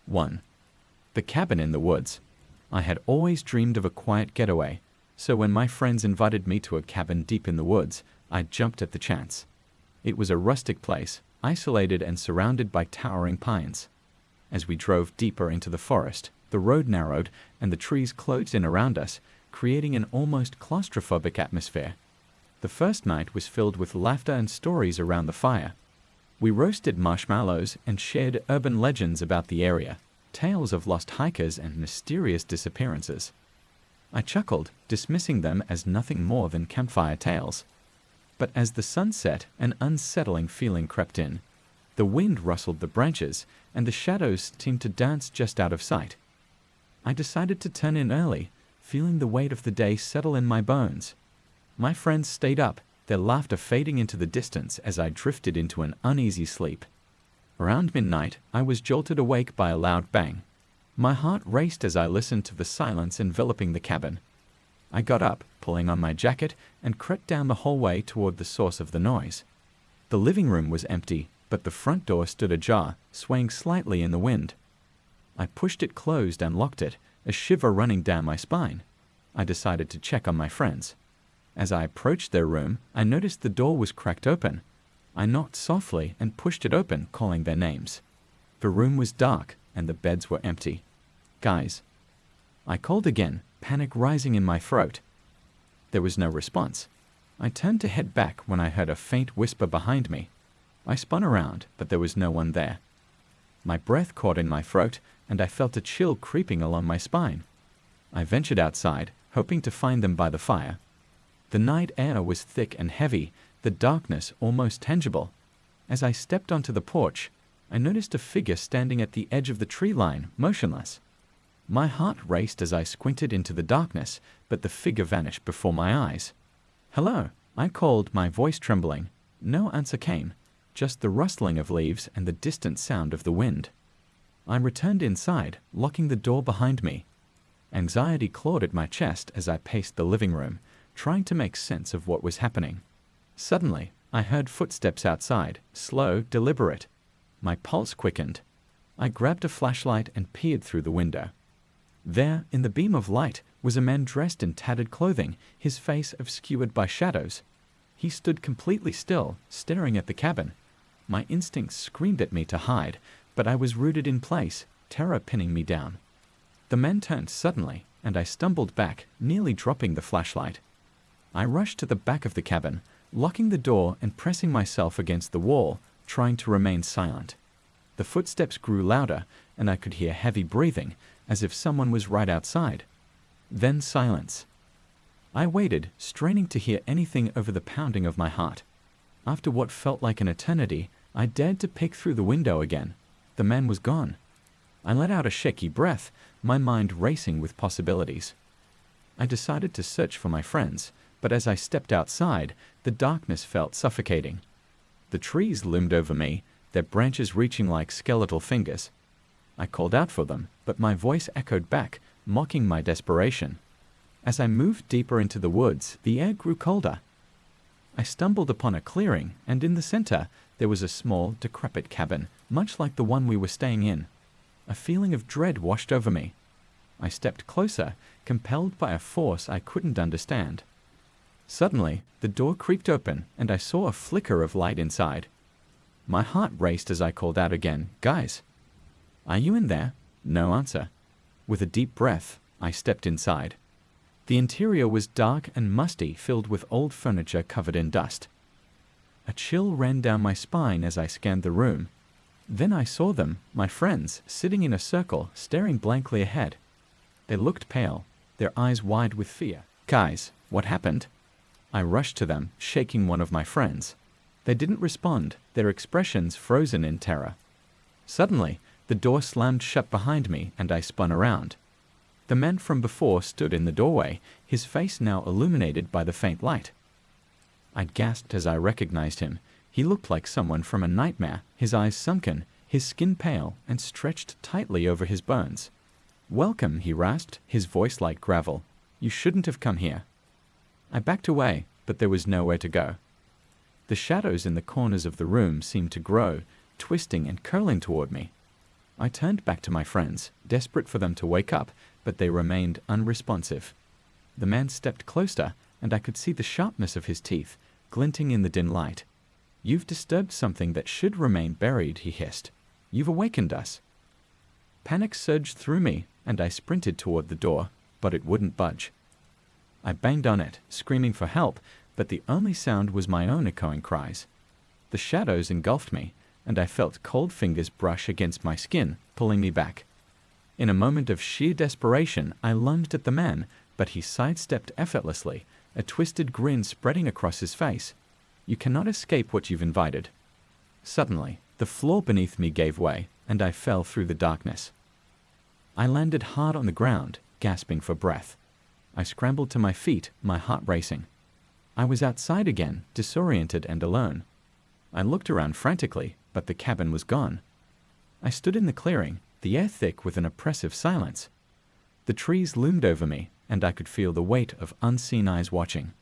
1. The cabin in the woods. I had always dreamed of a quiet getaway, so when my friends invited me to a cabin deep in the woods, I jumped at the chance. It was a rustic place, isolated and surrounded by towering pines. As we drove deeper into the forest, the road narrowed and the trees closed in around us, creating an almost claustrophobic atmosphere. The first night was filled with laughter and stories around the fire. We roasted marshmallows and shared urban legends about the area, tales of lost hikers and mysterious disappearances. I chuckled, dismissing them as nothing more than campfire tales. But as the sun set, an unsettling feeling crept in. The wind rustled the branches, and the shadows seemed to dance just out of sight. I decided to turn in early, feeling the weight of the day settle in my bones. My friends stayed up, their laughter fading into the distance as I drifted into an uneasy sleep. Around midnight, I was jolted awake by a loud bang. My heart raced as I listened to the silence enveloping the cabin. I got up, pulling on my jacket, and crept down the hallway toward the source of the noise. The living room was empty, but the front door stood ajar, swaying slightly in the wind. I pushed it closed and locked it, a shiver running down my spine. I decided to check on my friends. As I approached their room, I noticed the door was cracked open. I knocked softly and pushed it open, calling their names. The room was dark, and the beds were empty. "Guys." I called again, panic rising in my throat. There was no response. I turned to head back when I heard a faint whisper behind me. I spun around, but there was no one there. My breath caught in my throat, and I felt a chill creeping along my spine. I ventured outside, hoping to find them by the fire. The night air was thick and heavy, the darkness almost tangible. As I stepped onto the porch, I noticed a figure standing at the edge of the tree line, motionless. My heart raced as I squinted into the darkness, but the figure vanished before my eyes. "Hello," I called, my voice trembling. No answer came, just the rustling of leaves and the distant sound of the wind. I returned inside, locking the door behind me. Anxiety clawed at my chest as I paced the living room, trying to make sense of what was happening. Suddenly, I heard footsteps outside, slow, deliberate. My pulse quickened. I grabbed a flashlight and peered through the window. There, in the beam of light, was a man dressed in tattered clothing, his face obscured by shadows. He stood completely still, staring at the cabin. My instincts screamed at me to hide, but I was rooted in place, terror pinning me down. The man turned suddenly, and I stumbled back, nearly dropping the flashlight. I rushed to the back of the cabin, locking the door and pressing myself against the wall, trying to remain silent. The footsteps grew louder, and I could hear heavy breathing, as if someone was right outside. Then silence. I waited, straining to hear anything over the pounding of my heart. After what felt like an eternity, I dared to peek through the window again. The man was gone. I let out a shaky breath, my mind racing with possibilities. I decided to search for my friends, but as I stepped outside, the darkness felt suffocating. The trees loomed over me, their branches reaching like skeletal fingers. I called out for them, but my voice echoed back, mocking my desperation. As I moved deeper into the woods, the air grew colder. I stumbled upon a clearing, and in the center, there was a small, decrepit cabin, much like the one we were staying in. A feeling of dread washed over me. I stepped closer, compelled by a force I couldn't understand. Suddenly, the door creaked open, and I saw a flicker of light inside. My heart raced as I called out again, "Guys!" "Are you in there?" No answer. With a deep breath, I stepped inside. The interior was dark and musty, filled with old furniture covered in dust. A chill ran down my spine as I scanned the room. Then I saw them, my friends, sitting in a circle, staring blankly ahead. They looked pale, their eyes wide with fear. "Guys, what happened?" I rushed to them, shaking one of my friends. They didn't respond, their expressions frozen in terror. Suddenly, the door slammed shut behind me, and I spun around. The man from before stood in the doorway, his face now illuminated by the faint light. I gasped as I recognized him. He looked like someone from a nightmare, his eyes sunken, his skin pale, and stretched tightly over his bones. "Welcome," he rasped, his voice like gravel. "You shouldn't have come here." I backed away, but there was nowhere to go. The shadows in the corners of the room seemed to grow, twisting and curling toward me. I turned back to my friends, desperate for them to wake up, but they remained unresponsive. The man stepped closer, and I could see the sharpness of his teeth, glinting in the dim light. "You've disturbed something that should remain buried," he hissed. "You've awakened us." Panic surged through me, and I sprinted toward the door, but it wouldn't budge. I banged on it, screaming for help, but the only sound was my own echoing cries. The shadows engulfed me, and I felt cold fingers brush against my skin, pulling me back. In a moment of sheer desperation, I lunged at the man, but he sidestepped effortlessly, a twisted grin spreading across his face. "You cannot escape what you've invited." Suddenly, the floor beneath me gave way, and I fell through the darkness. I landed hard on the ground, gasping for breath. I scrambled to my feet, my heart racing. I was outside again, disoriented and alone. I looked around frantically, but the cabin was gone. I stood in the clearing, the air thick with an oppressive silence. The trees loomed over me, and I could feel the weight of unseen eyes watching.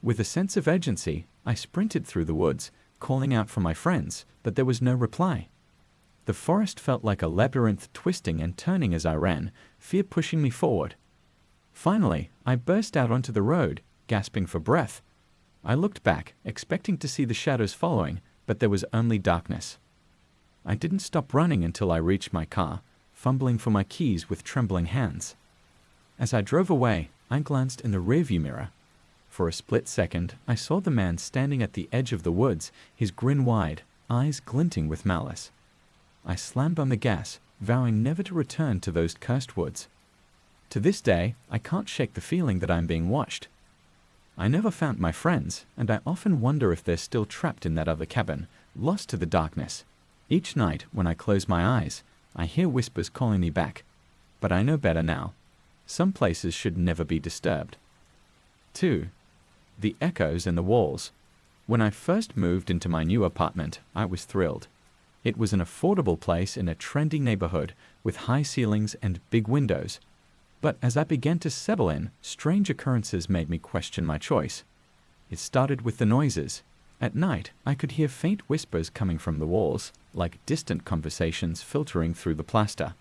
With a sense of urgency, I sprinted through the woods, calling out for my friends, but there was no reply. The forest felt like a labyrinth, twisting and turning as I ran, fear pushing me forward. Finally, I burst out onto the road, gasping for breath. I looked back, expecting to see the shadows following, but there was only darkness. I didn't stop running until I reached my car, fumbling for my keys with trembling hands. As I drove away, I glanced in the rearview mirror. For a split second, I saw the man standing at the edge of the woods, his grin wide, eyes glinting with malice. I slammed on the gas, vowing never to return to those cursed woods. To this day, I can't shake the feeling that I'm being watched. I never found my friends, and I often wonder if they're still trapped in that other cabin, lost to the darkness. Each night, when I close my eyes, I hear whispers calling me back. But I know better now. Some places should never be disturbed. 2. The echoes in the walls. When I first moved into my new apartment, I was thrilled. It was an affordable place in a trendy neighborhood with high ceilings and big windows. But as I began to settle in, strange occurrences made me question my choice. It started with the noises. At night, I could hear faint whispers coming from the walls, like distant conversations filtering through the plaster.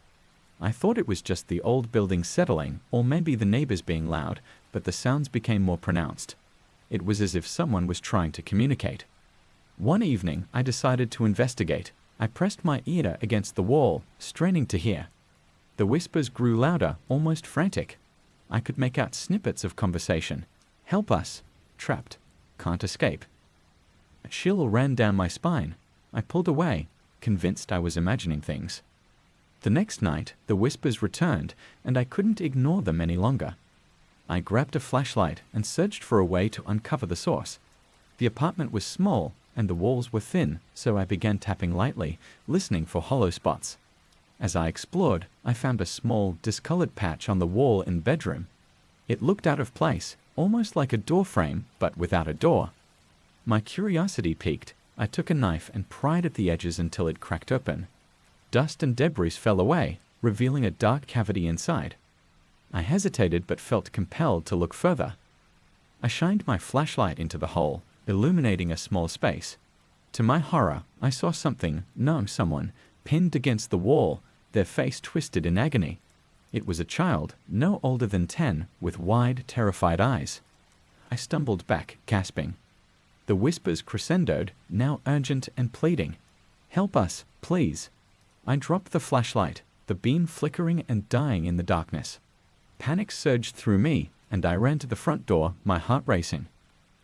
I thought it was just the old building settling, or maybe the neighbors being loud, but the sounds became more pronounced. It was as if someone was trying to communicate. One evening, I decided to investigate. I pressed my ear against the wall, straining to hear. The whispers grew louder, almost frantic. I could make out snippets of conversation. "Help us. Trapped. Can't escape." A chill ran down my spine. I pulled away, convinced I was imagining things. The next night, the whispers returned, and I couldn't ignore them any longer. I grabbed a flashlight and searched for a way to uncover the source. The apartment was small, and the walls were thin, so I began tapping lightly, listening for hollow spots. As I explored, I found a small, discolored patch on the wall in the bedroom. It looked out of place, almost like a door frame, but without a door. My curiosity piqued. I took a knife and pried at the edges until it cracked open. Dust and debris fell away, revealing a dark cavity inside. I hesitated but felt compelled to look further. I shined my flashlight into the hole, illuminating a small space. To my horror, I saw someone, pinned against the wall, their face twisted in agony. It was a child, no older than 10, with wide, terrified eyes. I stumbled back, gasping. The whispers crescendoed, now urgent and pleading. "Help us, please." I dropped the flashlight, the beam flickering and dying in the darkness. Panic surged through me, and I ran to the front door, my heart racing.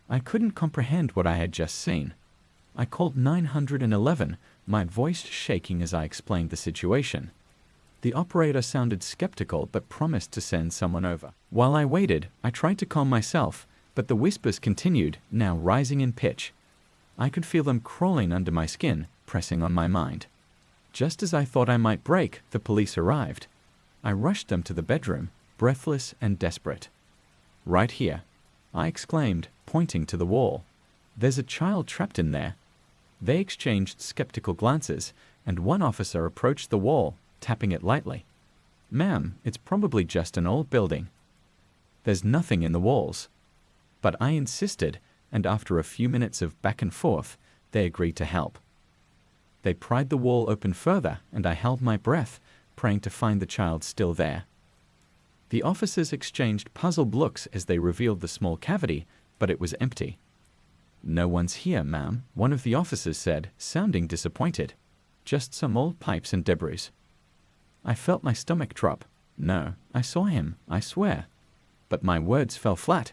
I couldn't comprehend what I had just seen. I called 911, my voice shaking as I explained the situation. The operator sounded skeptical but promised to send someone over. While I waited, I tried to calm myself, but the whispers continued, now rising in pitch. I could feel them crawling under my skin, pressing on my mind. Just as I thought I might break, the police arrived. I rushed them to the bedroom, breathless and desperate. "Right here," I exclaimed, pointing to the wall. "There's a child trapped in there." They exchanged skeptical glances, and one officer approached the wall, tapping it lightly. "Ma'am, it's probably just an old building. There's nothing in the walls." But I insisted, and after a few minutes of back and forth, they agreed to help. They pried the wall open further, and I held my breath, praying to find the child still there. The officers exchanged puzzled looks as they revealed the small cavity, but it was empty. "No one's here, ma'am," one of the officers said, sounding disappointed. "Just some old pipes and debris." I felt my stomach drop. No, I saw him, I swear. But my words fell flat.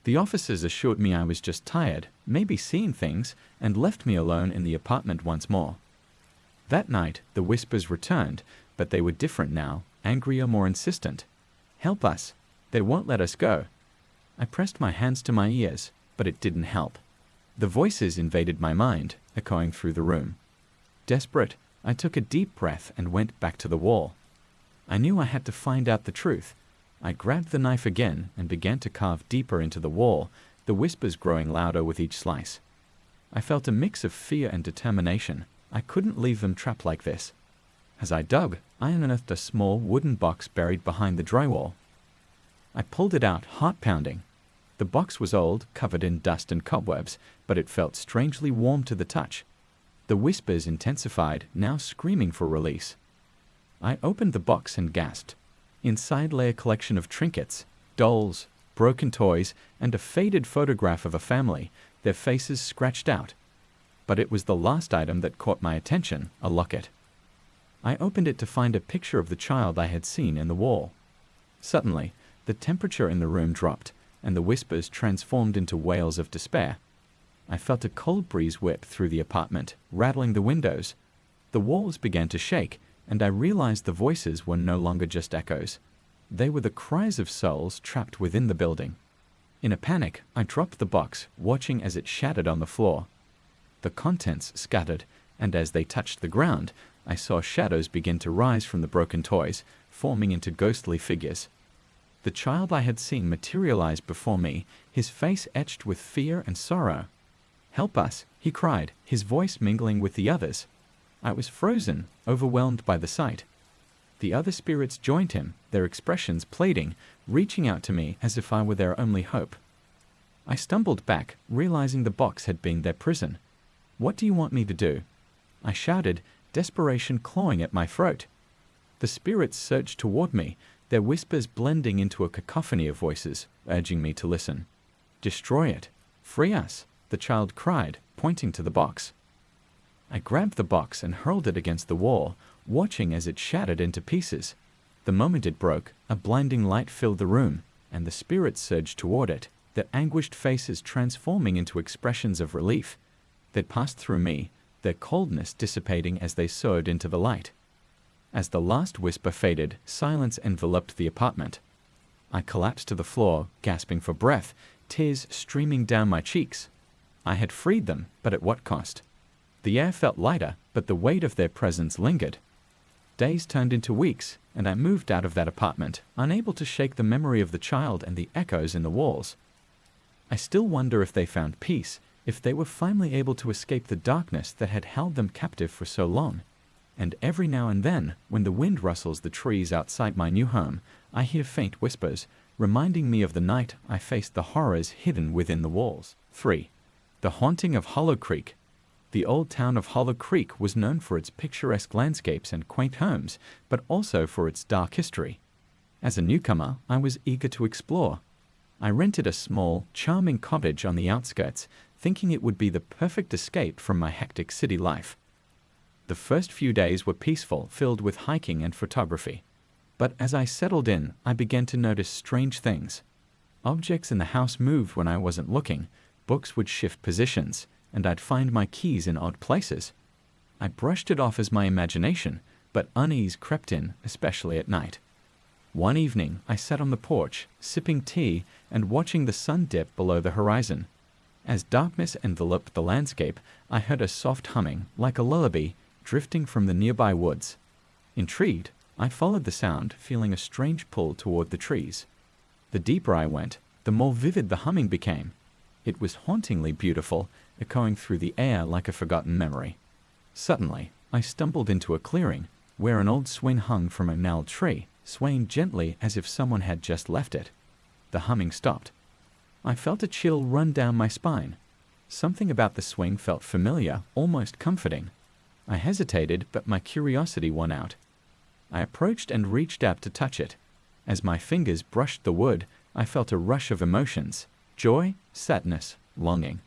The officers assured me I was just tired, maybe seeing things, and left me alone in the apartment once more. That night, the whispers returned, but they were different now, angrier, more insistent. "Help us! They won't let us go." I pressed my hands to my ears, but it didn't help. The voices invaded my mind, echoing through the room. Desperate, I took a deep breath and went back to the wall. I knew I had to find out the truth. I grabbed the knife again and began to carve deeper into the wall, the whispers growing louder with each slice. I felt a mix of fear and determination. I couldn't leave them trapped like this. As I dug, I unearthed a small wooden box buried behind the drywall. I pulled it out, heart pounding. The box was old, covered in dust and cobwebs, but it felt strangely warm to the touch. The whispers intensified, now screaming for release. I opened the box and gasped. Inside lay a collection of trinkets, dolls, broken toys, and a faded photograph of a family, their faces scratched out. But it was the last item that caught my attention, a locket. I opened it to find a picture of the child I had seen in the wall. Suddenly, the temperature in the room dropped, and the whispers transformed into wails of despair. I felt a cold breeze whip through the apartment, rattling the windows. The walls began to shake, and I realized the voices were no longer just echoes. They were the cries of souls trapped within the building. In a panic, I dropped the box, watching as it shattered on the floor. The contents scattered, and as they touched the ground, I saw shadows begin to rise from the broken toys, forming into ghostly figures. The child I had seen materialized before me, his face etched with fear and sorrow. "Help us," he cried, his voice mingling with the others. I was frozen, overwhelmed by the sight. The other spirits joined him, their expressions pleading, reaching out to me as if I were their only hope. I stumbled back, realizing the box had been their prison. "What do you want me to do?" I shouted, desperation clawing at my throat. The spirits surged toward me, their whispers blending into a cacophony of voices, urging me to listen. "Destroy it. Free us," the child cried, pointing to the box. I grabbed the box and hurled it against the wall, watching as it shattered into pieces. The moment it broke, a blinding light filled the room, and the spirits surged toward it, their anguished faces transforming into expressions of relief. They passed through me, their coldness dissipating as they soared into the light. As the last whisper faded, silence enveloped the apartment. I collapsed to the floor, gasping for breath, tears streaming down my cheeks. I had freed them, but at what cost? The air felt lighter, but the weight of their presence lingered. Days turned into weeks, and I moved out of that apartment, unable to shake the memory of the child and the echoes in the walls. I still wonder if they found peace, if they were finally able to escape the darkness that had held them captive for so long. And every now and then, when the wind rustles the trees outside my new home, I hear faint whispers, reminding me of the night I faced the horrors hidden within the walls. 3. The Haunting of Hollow Creek. The old town of Hollow Creek was known for its picturesque landscapes and quaint homes, but also for its dark history. As a newcomer, I was eager to explore. I rented a small, charming cottage on the outskirts, thinking it would be the perfect escape from my hectic city life. The first few days were peaceful, filled with hiking and photography. But as I settled in, I began to notice strange things. Objects in the house moved when I wasn't looking, books would shift positions, and I'd find my keys in odd places. I brushed it off as my imagination, but unease crept in, especially at night. One evening, I sat on the porch, sipping tea and watching the sun dip below the horizon. As darkness enveloped the landscape, I heard a soft humming, like a lullaby, drifting from the nearby woods. Intrigued, I followed the sound, feeling a strange pull toward the trees. The deeper I went, the more vivid the humming became. It was hauntingly beautiful, echoing through the air like a forgotten memory. Suddenly, I stumbled into a clearing, where an old swing hung from a gnarled tree, swaying gently as if someone had just left it. The humming stopped. I felt a chill run down my spine. Something about the swing felt familiar, almost comforting. I hesitated, but my curiosity won out. I approached and reached out to touch it. As my fingers brushed the wood, I felt a rush of emotions: joy, sadness, longing.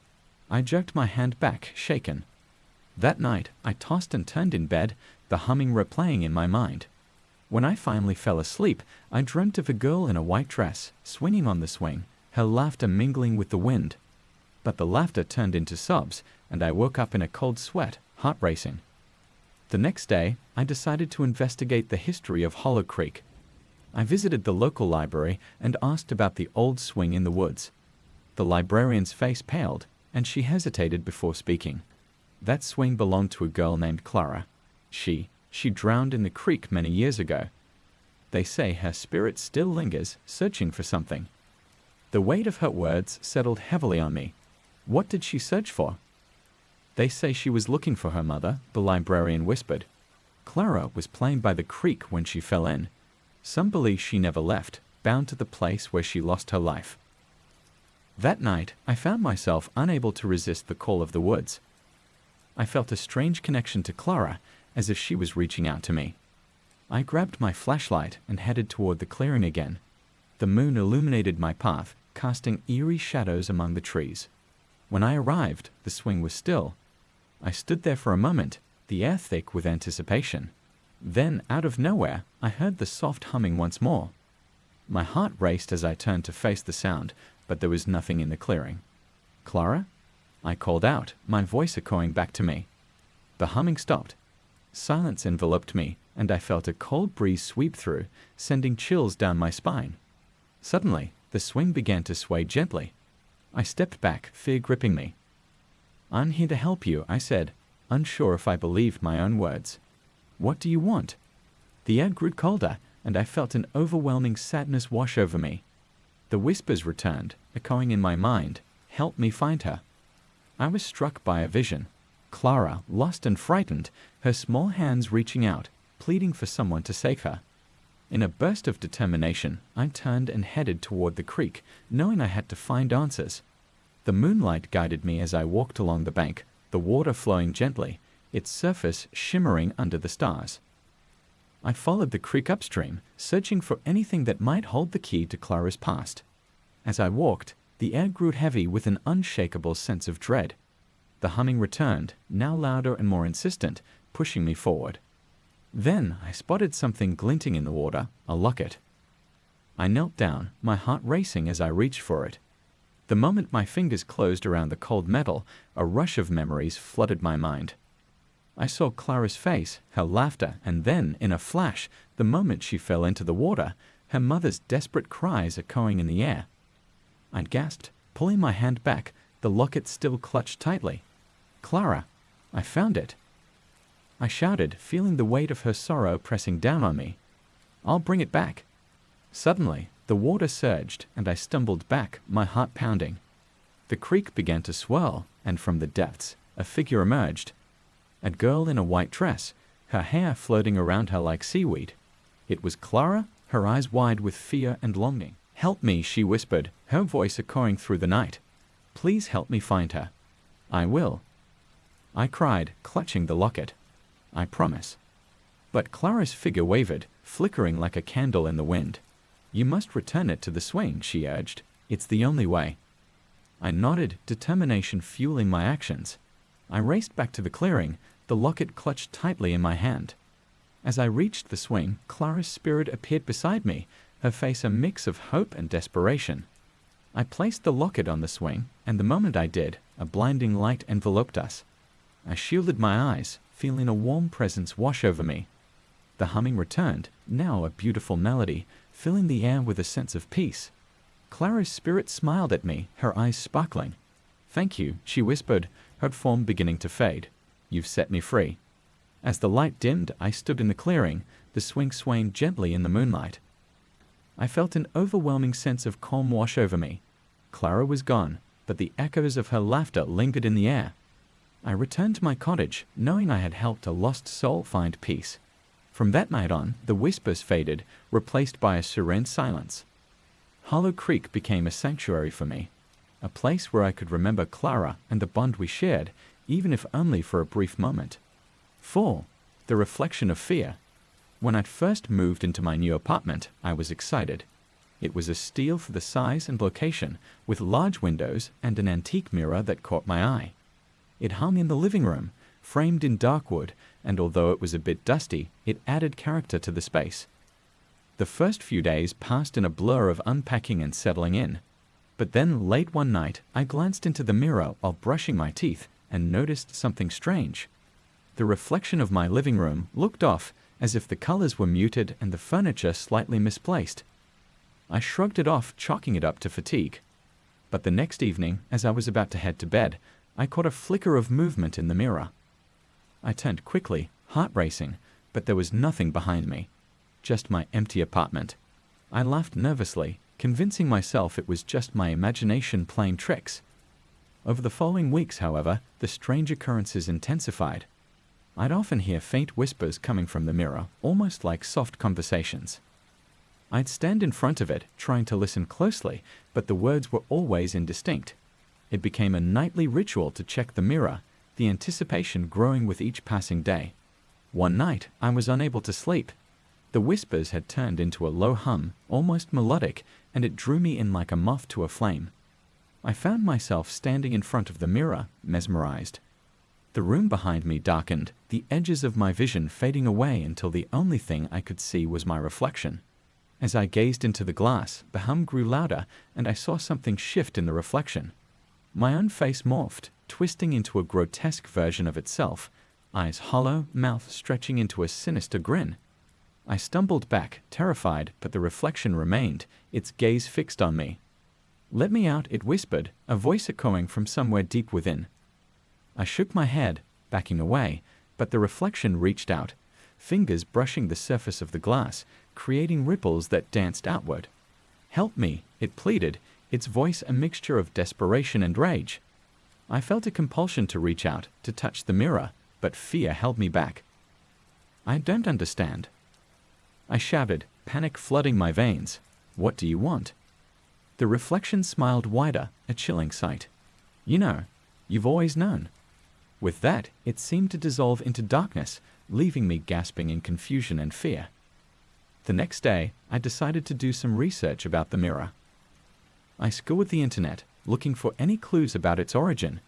I jerked my hand back, shaken. That night, I tossed and turned in bed, the humming replaying in my mind. When I finally fell asleep, I dreamt of a girl in a white dress, swinging on the swing, her laughter mingling with the wind. But the laughter turned into sobs, and I woke up in a cold sweat, heart racing. The next day, I decided to investigate the history of Hollow Creek. I visited the local library and asked about the old swing in the woods. The librarian's face paled, and she hesitated before speaking. That swing belonged to a girl named Clara. She drowned in the creek many years ago. They say her spirit still lingers, searching for something. The weight of her words settled heavily on me. What did she search for? They say she was looking for her mother, the librarian whispered. Clara was playing by the creek when she fell in. Some believe she never left, bound to the place where she lost her life. That night, I found myself unable to resist the call of the woods. I felt a strange connection to Clara, as if she was reaching out to me. I grabbed my flashlight and headed toward the clearing again. The moon illuminated my path, casting eerie shadows among the trees. When I arrived, the swing was still. I stood there for a moment, the air thick with anticipation. Then, out of nowhere, I heard the soft humming once more. My heart raced as I turned to face the sound, but there was nothing in the clearing. "Clara?" I called out, my voice echoing back to me. The humming stopped. Silence enveloped me, and I felt a cold breeze sweep through, sending chills down my spine. Suddenly, the swing began to sway gently. I stepped back, fear gripping me. "I'm here to help you," I said, unsure if I believed my own words. "What do you want?" The air grew colder, and I felt an overwhelming sadness wash over me. The whispers returned, echoing in my mind, "Help me find her." I was struck by a vision. Clara, lost and frightened, her small hands reaching out, pleading for someone to save her. In a burst of determination, I turned and headed toward the creek, knowing I had to find answers. The moonlight guided me as I walked along the bank, the water flowing gently, its surface shimmering under the stars. I followed the creek upstream, searching for anything that might hold the key to Clara's past. As I walked, the air grew heavy with an unshakable sense of dread. The humming returned, now louder and more insistent, pushing me forward. Then I spotted something glinting in the water, a locket. I knelt down, my heart racing as I reached for it. The moment my fingers closed around the cold metal, a rush of memories flooded my mind. I saw Clara's face, her laughter, and then, in a flash, the moment she fell into the water, her mother's desperate cries echoing in the air. I gasped, pulling my hand back, the locket still clutched tightly. "Clara! I found it!" I shouted, feeling the weight of her sorrow pressing down on me. "I'll bring it back." Suddenly, the water surged, and I stumbled back, my heart pounding. The creek began to swirl, and from the depths, a figure emerged. A girl in a white dress, her hair floating around her like seaweed. It was Clara, her eyes wide with fear and longing. "Help me," she whispered, her voice echoing through the night. "Please help me find her." "I will," I cried, clutching the locket. "I promise." But Clara's figure wavered, flickering like a candle in the wind. "You must return it to the swing," she urged. "It's the only way." I nodded, determination fueling my actions. I raced back to the clearing, the locket clutched tightly in my hand. As I reached the swing, Clara's spirit appeared beside me, her face a mix of hope and desperation. I placed the locket on the swing, and the moment I did, a blinding light enveloped us. I shielded my eyes, feeling a warm presence wash over me. The humming returned, now a beautiful melody, filling the air with a sense of peace. Clara's spirit smiled at me, her eyes sparkling. "Thank you," she whispered, her form beginning to fade. "You've set me free." As the light dimmed, I stood in the clearing, the swing swaying gently in the moonlight. I felt an overwhelming sense of calm wash over me. Clara was gone, but the echoes of her laughter lingered in the air. I returned to my cottage, knowing I had helped a lost soul find peace. From that night on, the whispers faded, replaced by a serene silence. Hollow Creek became a sanctuary for me, a place where I could remember Clara and the bond we shared, even if only for a brief moment. 4. The reflection of fear. When I'd first moved into my new apartment, I was excited. It was a steal for the size and location, with large windows and an antique mirror that caught my eye. It hung in the living room, framed in dark wood, and although it was a bit dusty, it added character to the space. The first few days passed in a blur of unpacking and settling in. But then late one night, I glanced into the mirror while brushing my teeth and noticed something strange. The reflection of my living room looked off, as if the colors were muted and the furniture slightly misplaced. I shrugged it off, chalking it up to fatigue. But the next evening, as I was about to head to bed, I caught a flicker of movement in the mirror. I turned quickly, heart racing, but there was nothing behind me. Just my empty apartment. I laughed nervously, convincing myself it was just my imagination playing tricks. Over the following weeks, however, the strange occurrences intensified. I'd often hear faint whispers coming from the mirror, almost like soft conversations. I'd stand in front of it, trying to listen closely, but the words were always indistinct. It became a nightly ritual to check the mirror, the anticipation growing with each passing day. One night, I was unable to sleep. The whispers had turned into a low hum, almost melodic, and it drew me in like a moth to a flame. I found myself standing in front of the mirror, mesmerized. The room behind me darkened, the edges of my vision fading away until the only thing I could see was my reflection. As I gazed into the glass, the hum grew louder, and I saw something shift in the reflection. My own face morphed, twisting into a grotesque version of itself, eyes hollow, mouth stretching into a sinister grin. I stumbled back, terrified, but the reflection remained, its gaze fixed on me. "Let me out," it whispered, a voice echoing from somewhere deep within. I shook my head, backing away, but the reflection reached out, fingers brushing the surface of the glass, creating ripples that danced outward. "Help me," it pleaded, its voice a mixture of desperation and rage. I felt a compulsion to reach out, to touch the mirror, but fear held me back. "I don't understand," I shouted, panic flooding my veins. "What do you want?" The reflection smiled wider, a chilling sight. "You know, you've always known." With that, it seemed to dissolve into darkness, leaving me gasping in confusion and fear. The next day, I decided to do some research about the mirror. I scoured the internet, looking for any clues about its origin.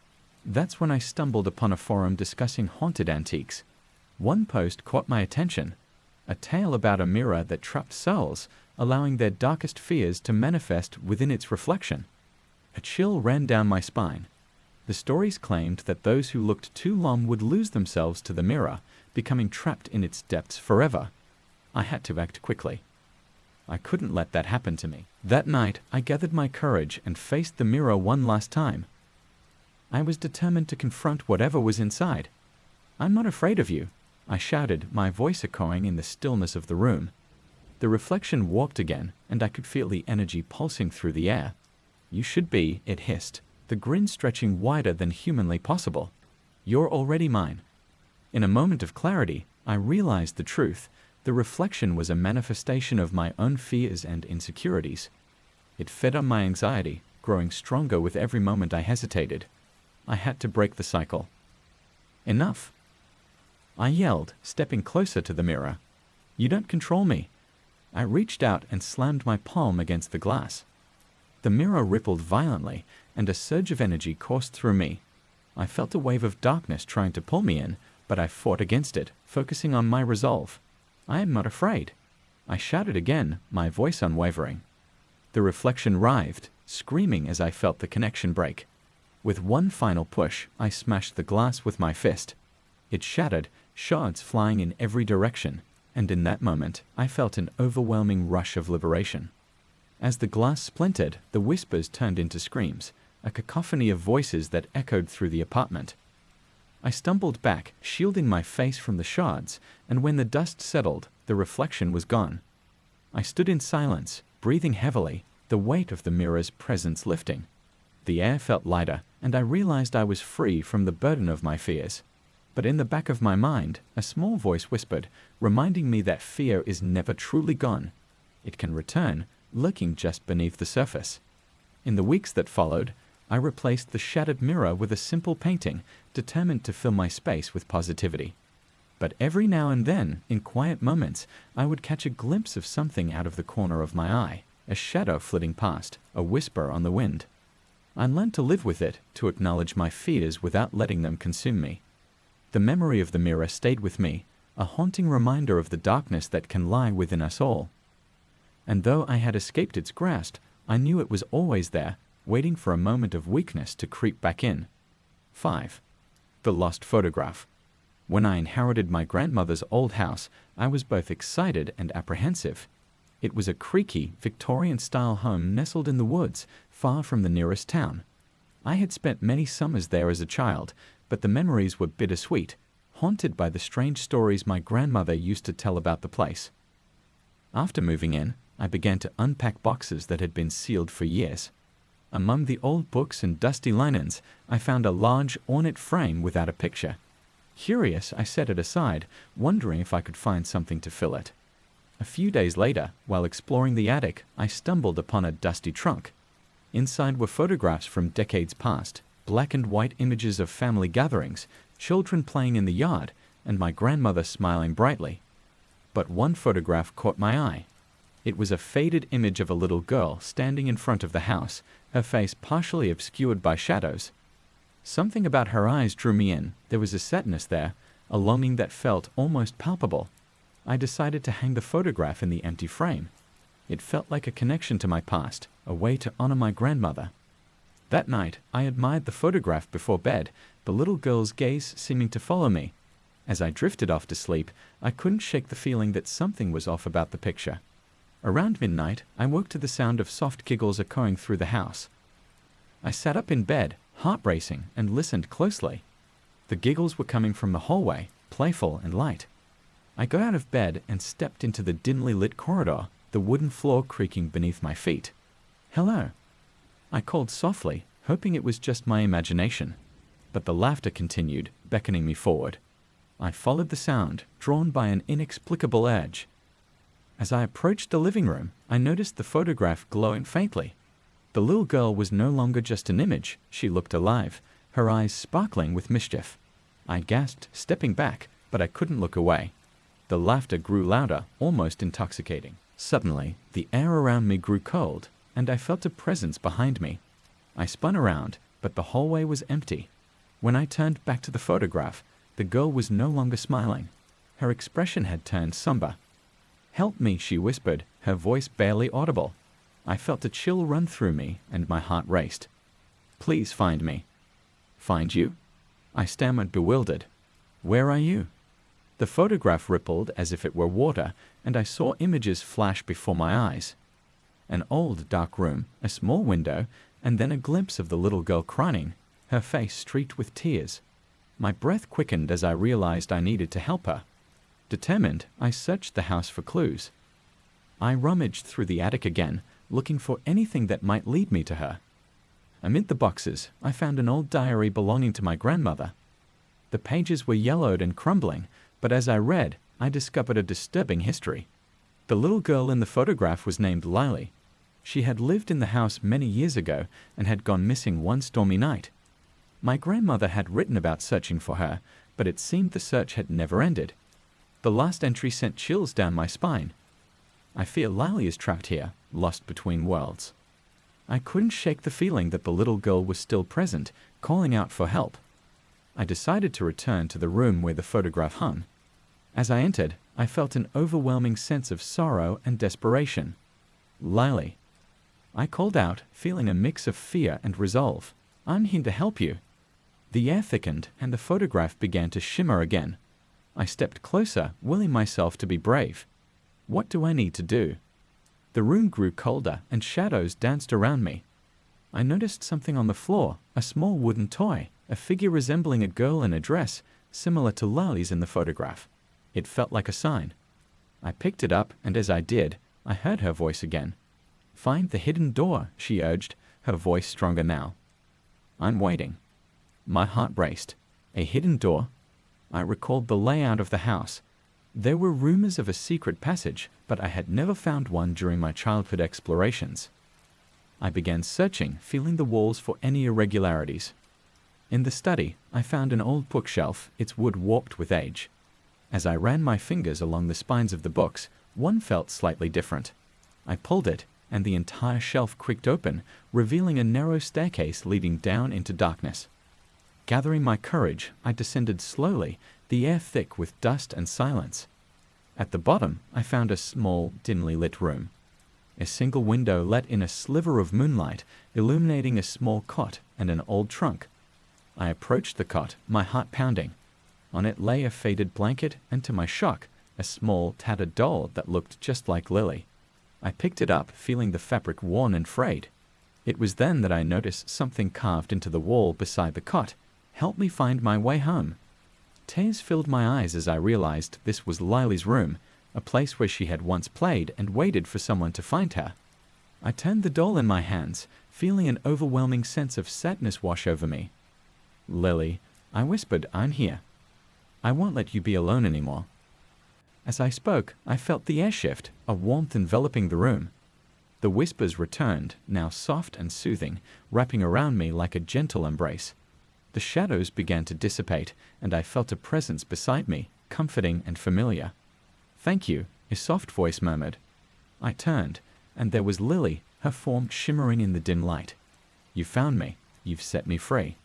That's when I stumbled upon a forum discussing haunted antiques. One post caught my attention, a tale about a mirror that trapped souls, allowing their darkest fears to manifest within its reflection. A chill ran down my spine. The stories claimed that those who looked too long would lose themselves to the mirror, becoming trapped in its depths forever. I had to act quickly. I couldn't let that happen to me. That night, I gathered my courage and faced the mirror one last time. I was determined to confront whatever was inside. "I'm not afraid of you," I shouted, my voice echoing in the stillness of the room. The reflection walked again, and I could feel the energy pulsing through the air. "You should be," it hissed, the grin stretching wider than humanly possible. "You're already mine." In a moment of clarity, I realized the truth. The reflection was a manifestation of my own fears and insecurities. It fed on my anxiety, growing stronger with every moment I hesitated. I had to break the cycle. "Enough!" I yelled, stepping closer to the mirror. "You don't control me." I reached out and slammed my palm against the glass. The mirror rippled violently, and a surge of energy coursed through me. I felt a wave of darkness trying to pull me in, but I fought against it, focusing on my resolve. "I am not afraid." I shouted again, my voice unwavering. The reflection writhed, screaming as I felt the connection break. With one final push, I smashed the glass with my fist. It shattered, shards flying in every direction, and in that moment, I felt an overwhelming rush of liberation. As the glass splintered, the whispers turned into screams, a cacophony of voices that echoed through the apartment. I stumbled back, shielding my face from the shards, and when the dust settled, the reflection was gone. I stood in silence, breathing heavily, the weight of the mirror's presence lifting. The air felt lighter, and I realized I was free from the burden of my fears. But in the back of my mind, a small voice whispered, reminding me that fear is never truly gone. It can return, lurking just beneath the surface. In the weeks that followed, I replaced the shattered mirror with a simple painting, determined to fill my space with positivity. But every now and then, in quiet moments, I would catch a glimpse of something out of the corner of my eye, a shadow flitting past, a whisper on the wind. I learned to live with it, to acknowledge my fears without letting them consume me. The memory of the mirror stayed with me, a haunting reminder of the darkness that can lie within us all. And though I had escaped its grasp, I knew it was always there, waiting for a moment of weakness to creep back in. 5. The lost photograph. When I inherited my grandmother's old house, I was both excited and apprehensive. It was a creaky, Victorian-style home nestled in the woods, far from the nearest town. I had spent many summers there as a child, but the memories were bittersweet, haunted by the strange stories my grandmother used to tell about the place. After moving in, I began to unpack boxes that had been sealed for years. Among the old books and dusty linens, I found a large, ornate frame without a picture. Curious, I set it aside, wondering if I could find something to fill it. A few days later, while exploring the attic, I stumbled upon a dusty trunk. Inside were photographs from decades past, black and white images of family gatherings, children playing in the yard, and my grandmother smiling brightly. But one photograph caught my eye. It was a faded image of a little girl standing in front of the house, her face partially obscured by shadows. Something about her eyes drew me in. There was a sadness there, a longing that felt almost palpable. I decided to hang the photograph in the empty frame. It felt like a connection to my past, a way to honor my grandmother. That night, I admired the photograph before bed, the little girl's gaze seeming to follow me. As I drifted off to sleep, I couldn't shake the feeling that something was off about the picture. Around midnight, I woke to the sound of soft giggles echoing through the house. I sat up in bed, heart racing, and listened closely. The giggles were coming from the hallway, playful and light. I got out of bed and stepped into the dimly lit corridor, the wooden floor creaking beneath my feet. "Hello," I called softly, hoping it was just my imagination. But the laughter continued, beckoning me forward. I followed the sound, drawn by an inexplicable urge. As I approached the living room, I noticed the photograph glowing faintly. The little girl was no longer just an image. She looked alive, her eyes sparkling with mischief. I gasped, stepping back, but I couldn't look away. The laughter grew louder, almost intoxicating. Suddenly, the air around me grew cold, and I felt a presence behind me. I spun around, but the hallway was empty. When I turned back to the photograph, the girl was no longer smiling. Her expression had turned somber. "Help me," she whispered, her voice barely audible. I felt a chill run through me, and my heart raced. "Please find me." "Find you?" I stammered, bewildered. "Where are you?" The photograph rippled as if it were water, and I saw images flash before my eyes. An old, dark room, a small window, and then a glimpse of the little girl crying, her face streaked with tears. My breath quickened as I realized I needed to help her. Determined, I searched the house for clues. I rummaged through the attic again, looking for anything that might lead me to her. Amid the boxes, I found an old diary belonging to my grandmother. The pages were yellowed and crumbling, but as I read, I discovered a disturbing history. The little girl in the photograph was named Lily. She had lived in the house many years ago and had gone missing one stormy night. My grandmother had written about searching for her, but it seemed the search had never ended. The last entry sent chills down my spine. I fear Lily is trapped here, lost between worlds. I couldn't shake the feeling that the little girl was still present, calling out for help. I decided to return to the room where the photograph hung. As I entered, I felt an overwhelming sense of sorrow and desperation. "Lily," I called out, feeling a mix of fear and resolve. "I'm here to help you." The air thickened, and the photograph began to shimmer again. I stepped closer, willing myself to be brave. What do I need to do? The room grew colder, and shadows danced around me. I noticed something on the floor, a small wooden toy, a figure resembling a girl in a dress, similar to Lily's in the photograph. It felt like a sign. I picked it up, and as I did, I heard her voice again. "Find the hidden door," she urged, her voice stronger now. "I'm waiting." My heart raced. A hidden door? I recalled the layout of the house. There were rumors of a secret passage, but I had never found one during my childhood explorations. I began searching, feeling the walls for any irregularities. In the study, I found an old bookshelf, its wood warped with age. As I ran my fingers along the spines of the books, one felt slightly different. I pulled it, and the entire shelf creaked open, revealing a narrow staircase leading down into darkness. Gathering my courage, I descended slowly, the air thick with dust and silence. At the bottom, I found a small, dimly lit room. A single window let in a sliver of moonlight, illuminating a small cot and an old trunk. I approached the cot, my heart pounding. On it lay a faded blanket and, to my shock, a small, tattered doll that looked just like Lily. I picked it up, feeling the fabric worn and frayed. It was then that I noticed something carved into the wall beside the cot. "Help me find my way home." Tears filled my eyes as I realized this was Lily's room, a place where she had once played and waited for someone to find her. I turned the doll in my hands, feeling an overwhelming sense of sadness wash over me. "Lily," I whispered, "I'm here. I won't let you be alone anymore." As I spoke, I felt the air shift, a warmth enveloping the room. The whispers returned, now soft and soothing, wrapping around me like a gentle embrace. The shadows began to dissipate, and I felt a presence beside me, comforting and familiar. "Thank you," a soft voice murmured. I turned, and there was Lily, her form shimmering in the dim light. "You found me. You've set me free."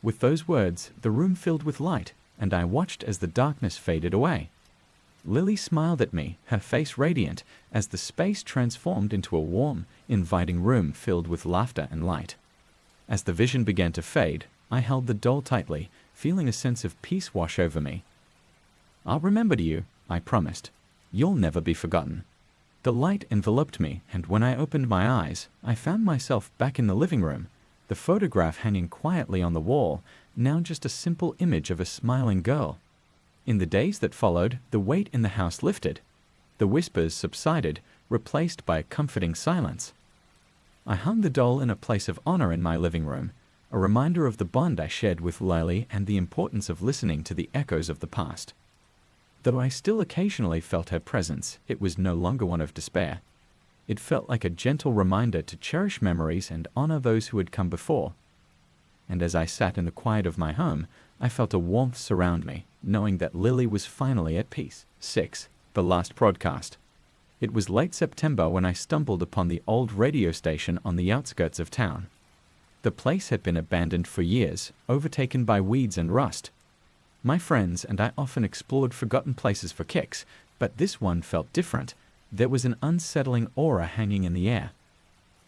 With those words, the room filled with light, and I watched as the darkness faded away. Lily smiled at me, her face radiant, as the space transformed into a warm, inviting room filled with laughter and light. As the vision began to fade, I held the doll tightly, feeling a sense of peace wash over me. "I'll remember you," I promised. "You'll never be forgotten." The light enveloped me, and when I opened my eyes, I found myself back in the living room, the photograph hanging quietly on the wall, now just a simple image of a smiling girl. In the days that followed, the weight in the house lifted. The whispers subsided, replaced by a comforting silence. I hung the doll in a place of honor in my living room, a reminder of the bond I shared with Lily and the importance of listening to the echoes of the past. Though I still occasionally felt her presence, it was no longer one of despair. It felt like a gentle reminder to cherish memories and honor those who had come before. And as I sat in the quiet of my home, I felt a warmth surround me, knowing that Lily was finally at peace. 6. The last broadcast. It was late September when I stumbled upon the old radio station on the outskirts of town. The place had been abandoned for years, overtaken by weeds and rust. My friends and I often explored forgotten places for kicks, but this one felt different. There was an unsettling aura hanging in the air.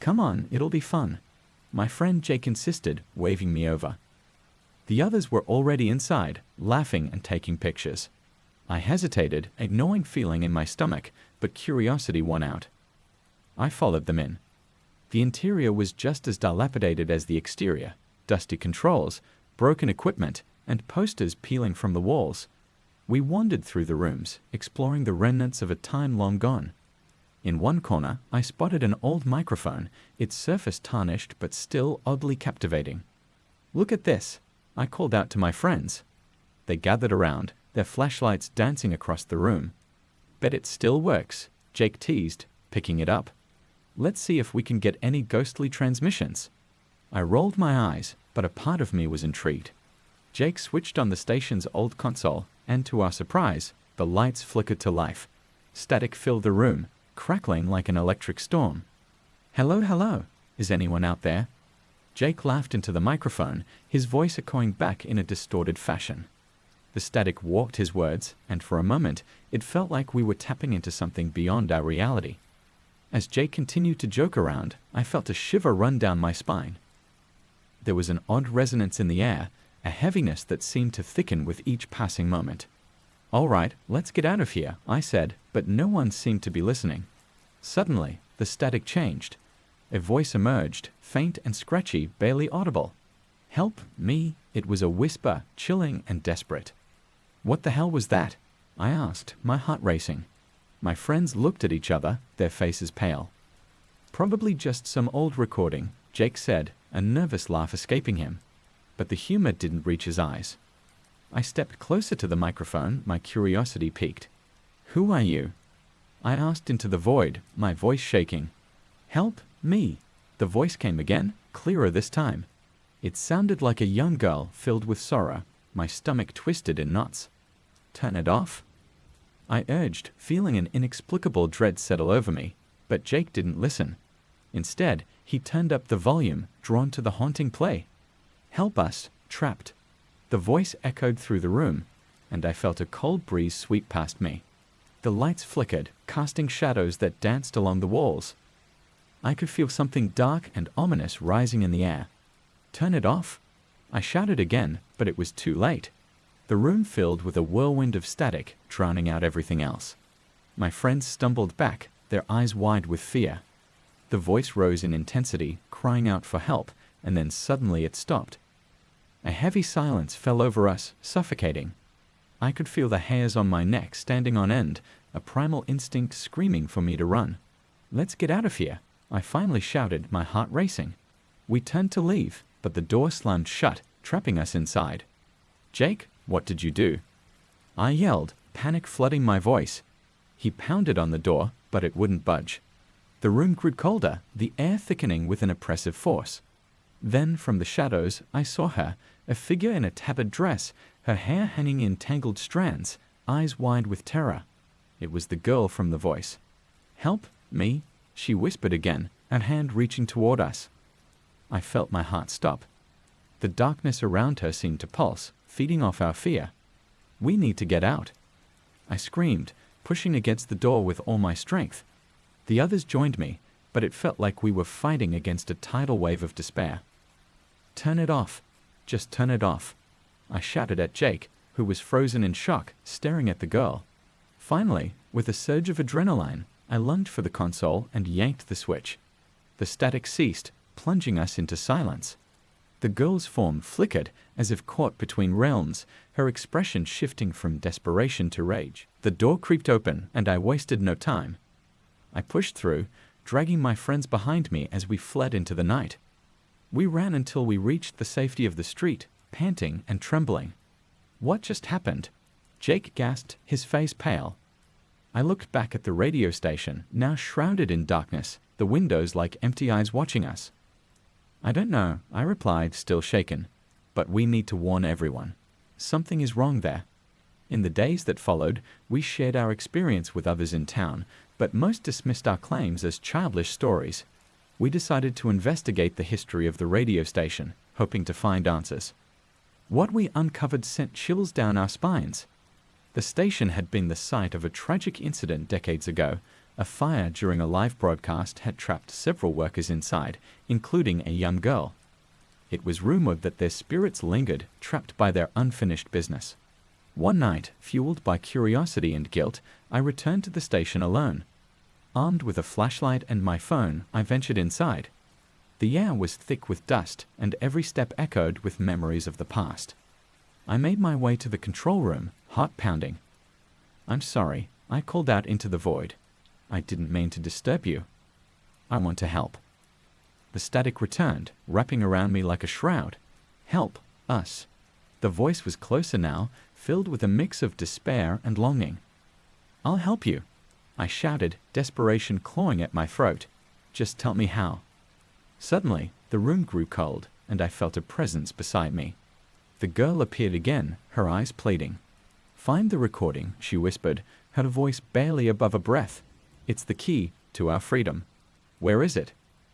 "Come on, it'll be fun," my friend Jake insisted, waving me over. The others were already inside, laughing and taking pictures. I hesitated, a gnawing feeling in my stomach, but curiosity won out. I followed them in. The interior was just as dilapidated as the exterior, dusty controls, broken equipment, and posters peeling from the walls. We wandered through the rooms, exploring the remnants of a time long gone. In one corner, I spotted an old microphone, its surface tarnished but still oddly captivating. "Look at this," I called out to my friends. They gathered around, their flashlights dancing across the room. "Bet it still works," Jake teased, picking it up. "Let's see if we can get any ghostly transmissions." I rolled my eyes, but a part of me was intrigued. Jake switched on the station's old console, and to our surprise, the lights flickered to life. Static filled the room, crackling like an electric storm. "Hello, hello. Is anyone out there?" Jake laughed into the microphone, his voice echoing back in a distorted fashion. The static warped his words, and for a moment, it felt like we were tapping into something beyond our reality. As Jake continued to joke around, I felt a shiver run down my spine. There was an odd resonance in the air, a heaviness that seemed to thicken with each passing moment. "All right, let's get out of here," I said, but no one seemed to be listening. Suddenly, the static changed. A voice emerged, faint and scratchy, barely audible. "Help me!" It was a whisper, chilling and desperate. "What the hell was that?" I asked, my heart racing. My friends looked at each other, their faces pale. "Probably just some old recording," Jake said, a nervous laugh escaping him. But the humor didn't reach his eyes. I stepped closer to the microphone, my curiosity piqued. "Who are you?" I asked into the void, my voice shaking. "Help me!" The voice came again, clearer this time. It sounded like a young girl filled with sorrow. My stomach twisted in knots. Turn it off? I urged, feeling an inexplicable dread settle over me, but Jake didn't listen. Instead, he turned up the volume, drawn to the haunting play. Help us, trapped. The voice echoed through the room, and I felt a cold breeze sweep past me. The lights flickered, casting shadows that danced along the walls. I could feel something dark and ominous rising in the air. Turn it off? I shouted again, but it was too late. The room filled with a whirlwind of static, drowning out everything else. My friends stumbled back, their eyes wide with fear. The voice rose in intensity, crying out for help, and then suddenly it stopped. A heavy silence fell over us, suffocating. I could feel the hairs on my neck standing on end, a primal instinct screaming for me to run. Let's get out of here, I finally shouted, my heart racing. We turned to leave, but the door slammed shut, trapping us inside. Jake, what did you do? I yelled, panic flooding my voice. He pounded on the door, but it wouldn't budge. The room grew colder, the air thickening with an oppressive force. Then, from the shadows, I saw her, a figure in a tabard dress, her hair hanging in tangled strands, eyes wide with terror. It was the girl from the voice. Help me, she whispered again, her hand reaching toward us. I felt my heart stop. The darkness around her seemed to pulse, feeding off our fear. We need to get out. I screamed, pushing against the door with all my strength. The others joined me, but it felt like we were fighting against a tidal wave of despair. Turn it off. Just turn it off. I shouted at Jake, who was frozen in shock, staring at the girl. Finally, with a surge of adrenaline, I lunged for the console and yanked the switch. The static ceased, plunging us into silence. The girl's form flickered as if caught between realms, her expression shifting from desperation to rage. The door creaked open, and I wasted no time. I pushed through, dragging my friends behind me as we fled into the night. We ran until we reached the safety of the street, panting and trembling. What just happened? Jake gasped, his face pale. I looked back at the radio station, now shrouded in darkness, the windows like empty eyes watching us. I don't know, I replied, still shaken. But we need to warn everyone. Something is wrong there. In the days that followed, we shared our experience with others in town, but most dismissed our claims as childish stories. We decided to investigate the history of the radio station, hoping to find answers. What we uncovered sent chills down our spines. The station had been the site of a tragic incident decades ago. A fire during a live broadcast had trapped several workers inside, including a young girl. It was rumored that their spirits lingered, trapped by their unfinished business. One night, fueled by curiosity and guilt, I returned to the station alone. Armed with a flashlight and my phone, I ventured inside. The air was thick with dust, and every step echoed with memories of the past. I made my way to the control room, heart pounding. I'm sorry, I called out into the void. I didn't mean to disturb you. I want to help. The static returned, wrapping around me like a shroud. Help us. The voice was closer now, filled with a mix of despair and longing. I'll help you, I shouted, desperation clawing at my throat. Just tell me how. Suddenly, the room grew cold, and I felt a presence beside me. The girl appeared again, her eyes pleading. Find the recording, she whispered, her voice barely above a breath. It's the key to our freedom. Where is it?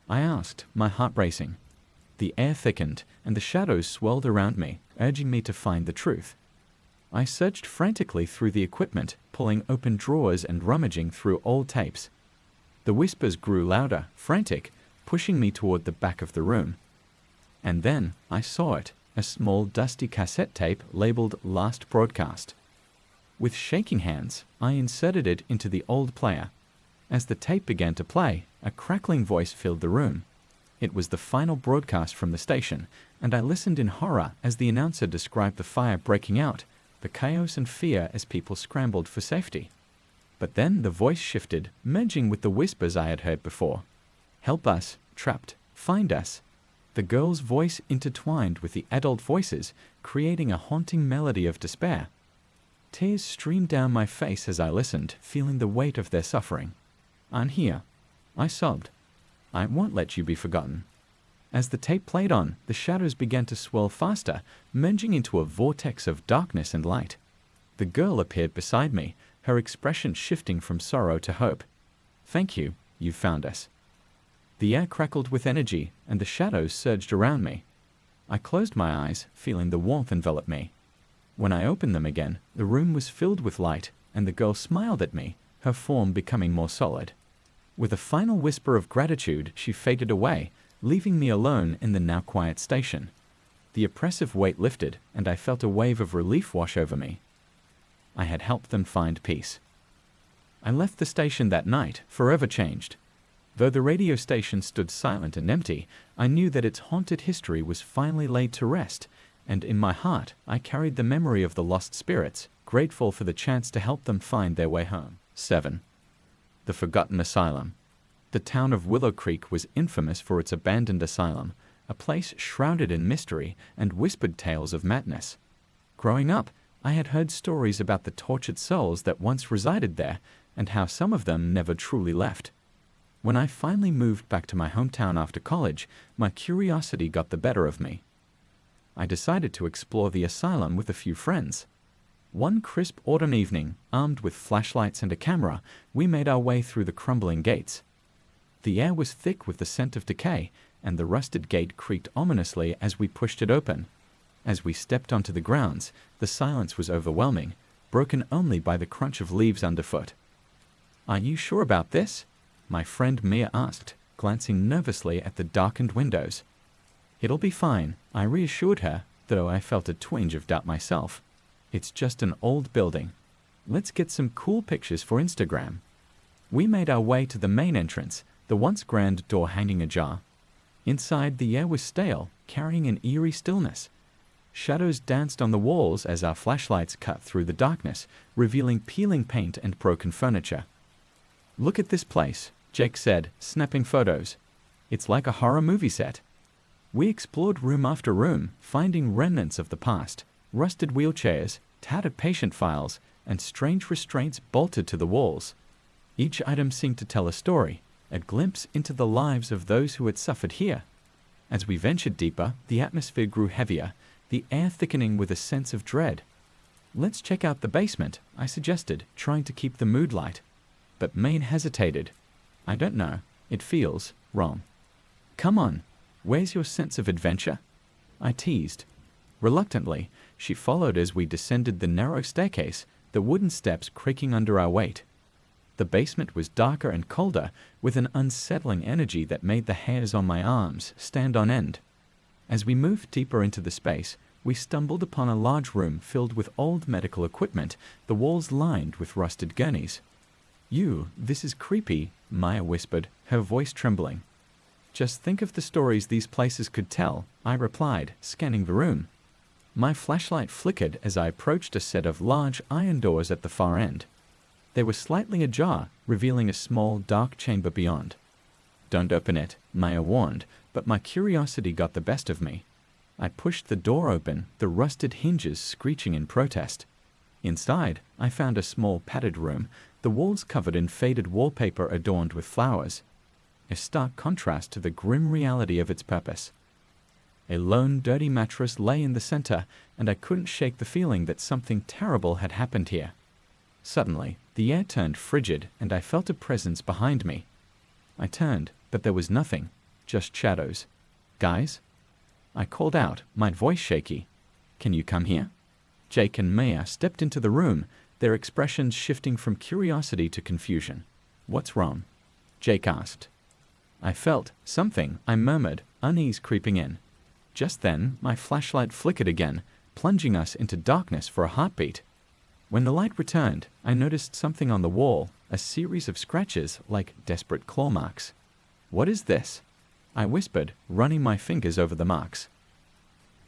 I asked, my heart racing. The air thickened, and the shadows swirled around me, urging me to find the truth. I searched frantically through the equipment, pulling open drawers and rummaging through old tapes. The whispers grew louder, frantic, pushing me toward the back of the room. And then I saw it, a small dusty cassette tape labeled Last Broadcast. With shaking hands, I inserted it into the old player. As the tape began to play, a crackling voice filled the room. It was the final broadcast from the station, and I listened in horror as the announcer described the fire breaking out, the chaos and fear as people scrambled for safety. But then the voice shifted, merging with the whispers I had heard before. Help us, trapped, find us. The girl's voice intertwined with the adult voices, creating a haunting melody of despair. Tears streamed down my face as I listened, feeling the weight of their suffering. I'm here, I sobbed. I won't let you be forgotten. As the tape played on, the shadows began to swirl faster, merging into a vortex of darkness and light. The girl appeared beside me, her expression shifting from sorrow to hope. "Thank you, you found us." The air crackled with energy, and the shadows surged around me. I closed my eyes, feeling the warmth envelop me. When I opened them again, the room was filled with light, and the girl smiled at me, her form becoming more solid. With a final whisper of gratitude, she faded away, leaving me alone in the now quiet station. The oppressive weight lifted, and I felt a wave of relief wash over me. I had helped them find peace. I left the station that night, forever changed. Though the radio station stood silent and empty, I knew that its haunted history was finally laid to rest, and in my heart I carried the memory of the lost spirits, grateful for the chance to help them find their way home. 7. The Forgotten Asylum. The town of Willow Creek was infamous for its abandoned asylum, a place shrouded in mystery and whispered tales of madness. Growing up, I had heard stories about the tortured souls that once resided there, and how some of them never truly left. When I finally moved back to my hometown after college, my curiosity got the better of me. I decided to explore the asylum with a few friends. One crisp autumn evening, armed with flashlights and a camera, we made our way through the crumbling gates. The air was thick with the scent of decay, and the rusted gate creaked ominously as we pushed it open. As we stepped onto the grounds, the silence was overwhelming, broken only by the crunch of leaves underfoot. "Are you sure about this?" my friend Mia asked, glancing nervously at the darkened windows. "It'll be fine," I reassured her, though I felt a twinge of doubt myself. "It's just an old building. Let's get some cool pictures for Instagram." We made our way to the main entrance, the once grand door hanging ajar. Inside, the air was stale, carrying an eerie stillness. Shadows danced on the walls as our flashlights cut through the darkness, revealing peeling paint and broken furniture. "Look at this place," Jake said, snapping photos. "It's like a horror movie set." We explored room after room, finding remnants of the past, rusted wheelchairs, tattered patient files, and strange restraints bolted to the walls. Each item seemed to tell a story, a glimpse into the lives of those who had suffered here. As we ventured deeper, the atmosphere grew heavier, the air thickening with a sense of dread. "Let's check out the basement," I suggested, trying to keep the mood light. But Maine hesitated. "I don't know. It feels wrong." "Come on. Where's your sense of adventure?" I teased. Reluctantly, she followed as we descended the narrow staircase, the wooden steps creaking under our weight. The basement was darker and colder, with an unsettling energy that made the hairs on my arms stand on end. As we moved deeper into the space, we stumbled upon a large room filled with old medical equipment, the walls lined with rusted gurneys. This is creepy," Maya whispered, her voice trembling. "Just think of the stories these places could tell," I replied, scanning the room. My flashlight flickered as I approached a set of large iron doors at the far end. They were slightly ajar, revealing a small, dark chamber beyond. "Don't open it," Maya warned, but my curiosity got the best of me. I pushed the door open, the rusted hinges screeching in protest. Inside, I found a small padded room, the walls covered in faded wallpaper adorned with flowers, a stark contrast to the grim reality of its purpose. A lone, dirty mattress lay in the center, and I couldn't shake the feeling that something terrible had happened here. Suddenly, the air turned frigid, and I felt a presence behind me. I turned, but there was nothing, just shadows. "Guys?" I called out, my voice shaky. "Can you come here?" Jake and Mia stepped into the room, their expressions shifting from curiosity to confusion. "What's wrong?" Jake asked. "I felt something," I murmured, unease creeping in. Just then, my flashlight flickered again, plunging us into darkness for a heartbeat. When the light returned, I noticed something on the wall, a series of scratches like desperate claw marks. "What is this?" I whispered, running my fingers over the marks.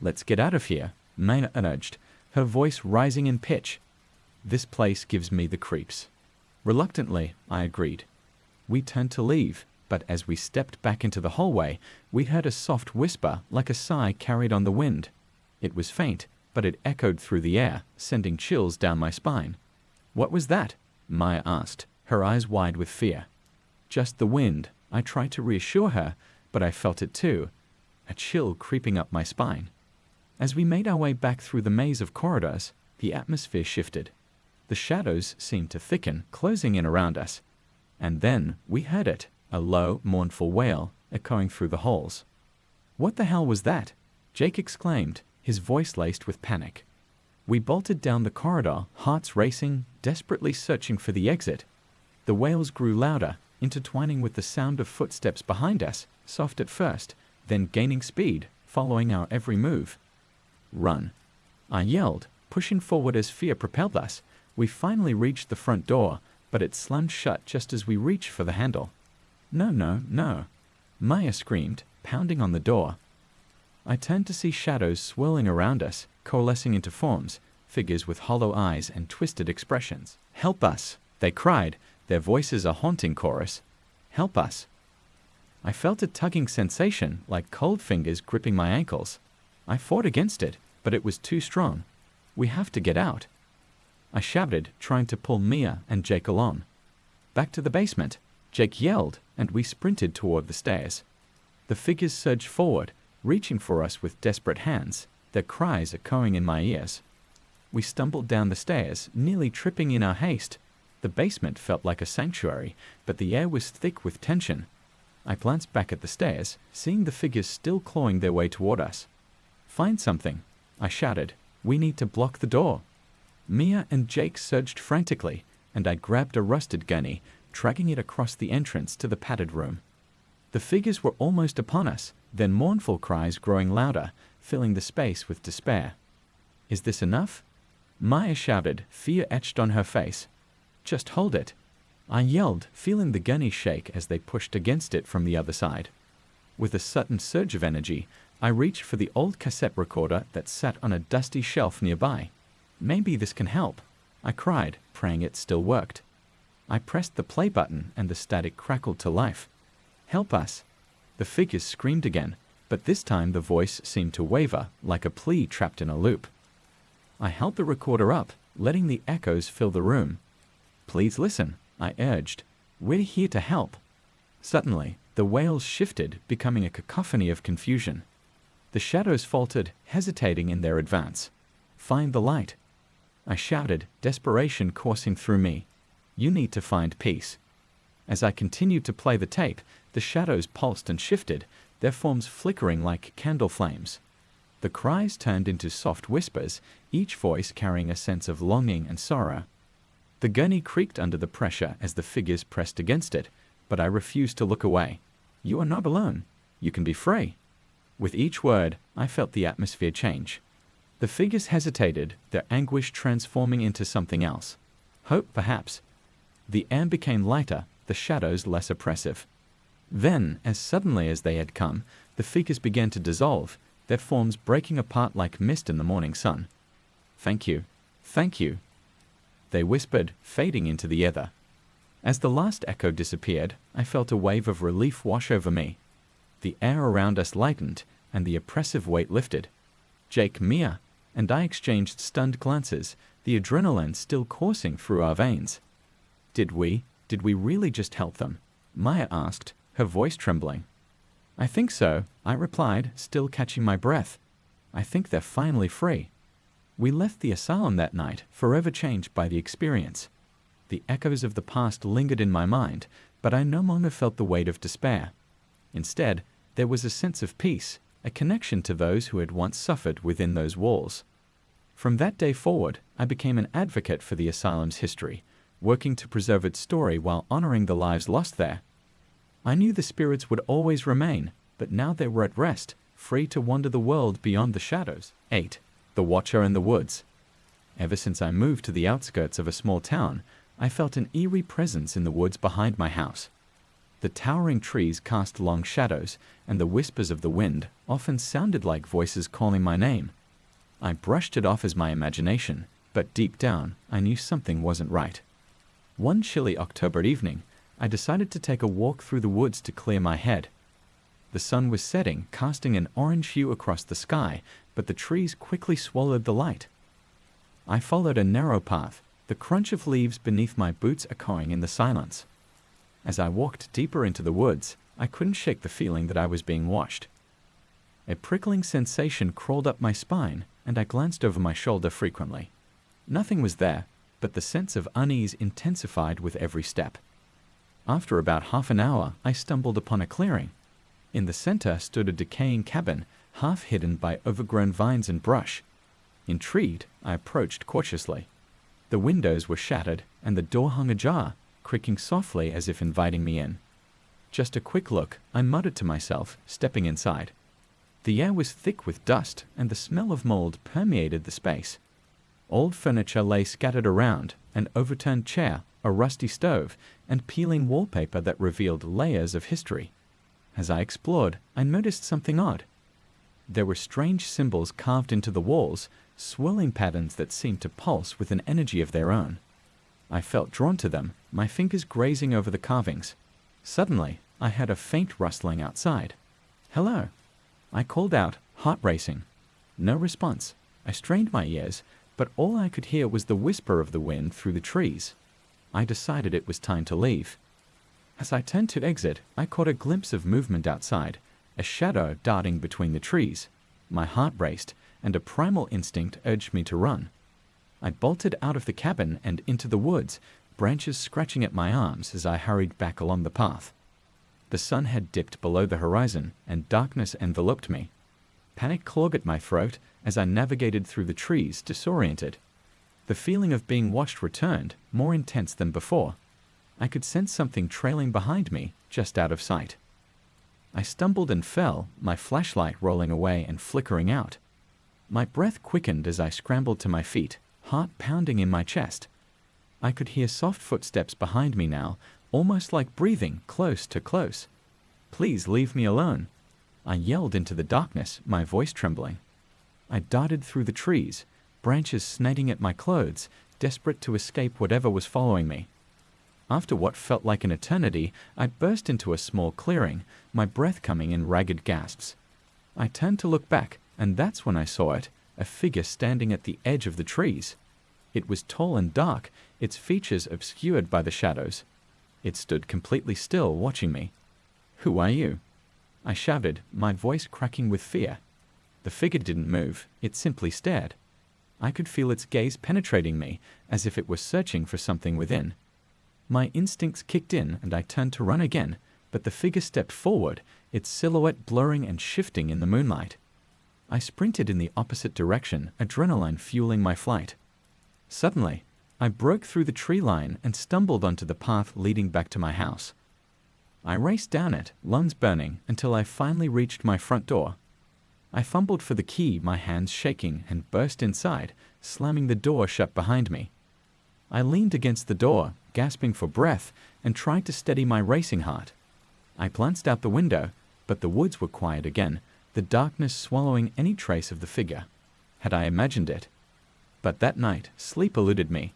"Let's get out of here," Maya urged, her voice rising in pitch. "This place gives me the creeps." Reluctantly, I agreed. We turned to leave, but as we stepped back into the hallway, we heard a soft whisper like a sigh carried on the wind. It was faint, but it echoed through the air, sending chills down my spine. "What was that?" Maya asked, her eyes wide with fear. "Just the wind," I tried to reassure her, but I felt it too, a chill creeping up my spine. As we made our way back through the maze of corridors, the atmosphere shifted. The shadows seemed to thicken, closing in around us. And then we heard it, a low, mournful wail echoing through the halls. "What the hell was that?" Jake exclaimed, his voice laced with panic. We bolted down the corridor, hearts racing, desperately searching for the exit. The wails grew louder, intertwining with the sound of footsteps behind us, soft at first, then gaining speed, following our every move. "Run!" I yelled, pushing forward as fear propelled us. We finally reached the front door, but it slammed shut just as we reached for the handle. "No, no, no!" Maya screamed, pounding on the door. I turned to see shadows swirling around us, coalescing into forms, figures with hollow eyes and twisted expressions. "Help us!" they cried, their voices a haunting chorus. "Help us!" I felt a tugging sensation, like cold fingers gripping my ankles. I fought against it, but it was too strong. "We have to get out!" I shouted, trying to pull Mia and Jake along. "Back to the basement!" Jake yelled, and we sprinted toward the stairs. The figures surged forward, reaching for us with desperate hands, their cries echoing in my ears. We stumbled down the stairs, nearly tripping in our haste. The basement felt like a sanctuary, but the air was thick with tension. I glanced back at the stairs, seeing the figures still clawing their way toward us. "Find something!" I shouted. "We need to block the door!" Mia and Jake surged frantically, and I grabbed a rusted gunny, dragging it across the entrance to the padded room. The figures were almost upon us, then mournful cries growing louder, filling the space with despair. "Is this enough?" Maya shouted, fear etched on her face. "Just hold it!" I yelled, feeling the gunny shake as they pushed against it from the other side. With a sudden surge of energy, I reached for the old cassette recorder that sat on a dusty shelf nearby. "Maybe this can help," I cried, praying it still worked. I pressed the play button and the static crackled to life. "Help us!" The figures screamed again, but this time the voice seemed to waver, like a plea trapped in a loop. I held the recorder up, letting the echoes fill the room. "Please listen," I urged. "We're here to help." Suddenly, the wails shifted, becoming a cacophony of confusion. The shadows faltered, hesitating in their advance. "Find the light!" I shouted, desperation coursing through me. "You need to find peace." As I continued to play the tape, the shadows pulsed and shifted, their forms flickering like candle flames. The cries turned into soft whispers, each voice carrying a sense of longing and sorrow. The gunny creaked under the pressure as the figures pressed against it, but I refused to look away. "You are not alone. You can be free." With each word, I felt the atmosphere change. The figures hesitated, their anguish transforming into something else. Hope, perhaps. The air became lighter, the shadows less oppressive. Then, as suddenly as they had come, the figures began to dissolve, their forms breaking apart like mist in the morning sun. "Thank you. Thank you," they whispered, fading into the ether. As the last echo disappeared, I felt a wave of relief wash over me. The air around us lightened, and the oppressive weight lifted. Jake, Mia, and I exchanged stunned glances, the adrenaline still coursing through our veins. Did we really just help them?" Maya asked, her voice trembling. "I think so," I replied, still catching my breath. "I think they're finally free." We left the asylum that night, forever changed by the experience. The echoes of the past lingered in my mind, but I no longer felt the weight of despair. Instead, there was a sense of peace, a connection to those who had once suffered within those walls. From that day forward, I became an advocate for the asylum's history, working to preserve its story while honoring the lives lost there. I knew the spirits would always remain, but now they were at rest, free to wander the world beyond the shadows. 8. The Watcher in the Woods. Ever since I moved to the outskirts of a small town, I felt an eerie presence in the woods behind my house. The towering trees cast long shadows, and the whispers of the wind often sounded like voices calling my name. I brushed it off as my imagination, but deep down, I knew something wasn't right. One chilly October evening, I decided to take a walk through the woods to clear my head. The sun was setting, casting an orange hue across the sky, but the trees quickly swallowed the light. I followed a narrow path, the crunch of leaves beneath my boots echoing in the silence. As I walked deeper into the woods, I couldn't shake the feeling that I was being watched. A prickling sensation crawled up my spine, and I glanced over my shoulder frequently. Nothing was there, but the sense of unease intensified with every step. After about half an hour, I stumbled upon a clearing. In the center stood a decaying cabin, half hidden by overgrown vines and brush. Intrigued, I approached cautiously. The windows were shattered, and the door hung ajar, creaking softly as if inviting me in. Just a quick look, I muttered to myself, stepping inside. The air was thick with dust, and the smell of mold permeated the space. Old furniture lay scattered around, an overturned chair, a rusty stove, and peeling wallpaper that revealed layers of history. As I explored, I noticed something odd. There were strange symbols carved into the walls, swirling patterns that seemed to pulse with an energy of their own. I felt drawn to them, my fingers grazing over the carvings. Suddenly, I heard a faint rustling outside. "Hello," I called out, heart racing. No response. I strained my ears, but all I could hear was the whisper of the wind through the trees. I decided it was time to leave. As I turned to exit, I caught a glimpse of movement outside, a shadow darting between the trees. My heart raced, and a primal instinct urged me to run. I bolted out of the cabin and into the woods, branches scratching at my arms as I hurried back along the path. The sun had dipped below the horizon, and darkness enveloped me. Panic clawed at my throat as I navigated through the trees, disoriented. The feeling of being watched returned, more intense than before. I could sense something trailing behind me, just out of sight. I stumbled and fell, my flashlight rolling away and flickering out. My breath quickened as I scrambled to my feet, heart pounding in my chest. I could hear soft footsteps behind me now, almost like breathing close to close. "Please leave me alone," I yelled into the darkness, my voice trembling. I darted through the trees, branches snagging at my clothes, desperate to escape whatever was following me. After what felt like an eternity, I burst into a small clearing, my breath coming in ragged gasps. I turned to look back, and that's when I saw it, a figure standing at the edge of the trees. It was tall and dark, its features obscured by the shadows. It stood completely still, watching me. "Who are you?" I shouted, my voice cracking with fear. The figure didn't move, it simply stared. I could feel its gaze penetrating me, as if it were searching for something within. My instincts kicked in, and I turned to run again, but the figure stepped forward, its silhouette blurring and shifting in the moonlight. I sprinted in the opposite direction, adrenaline fueling my flight. Suddenly, I broke through the tree line and stumbled onto the path leading back to my house. I raced down it, lungs burning, until I finally reached my front door. I fumbled for the key, my hands shaking, and burst inside, slamming the door shut behind me. I leaned against the door, gasping for breath, and tried to steady my racing heart. I glanced out the window, but the woods were quiet again, the darkness swallowing any trace of the figure. Had I imagined it? But that night, sleep eluded me.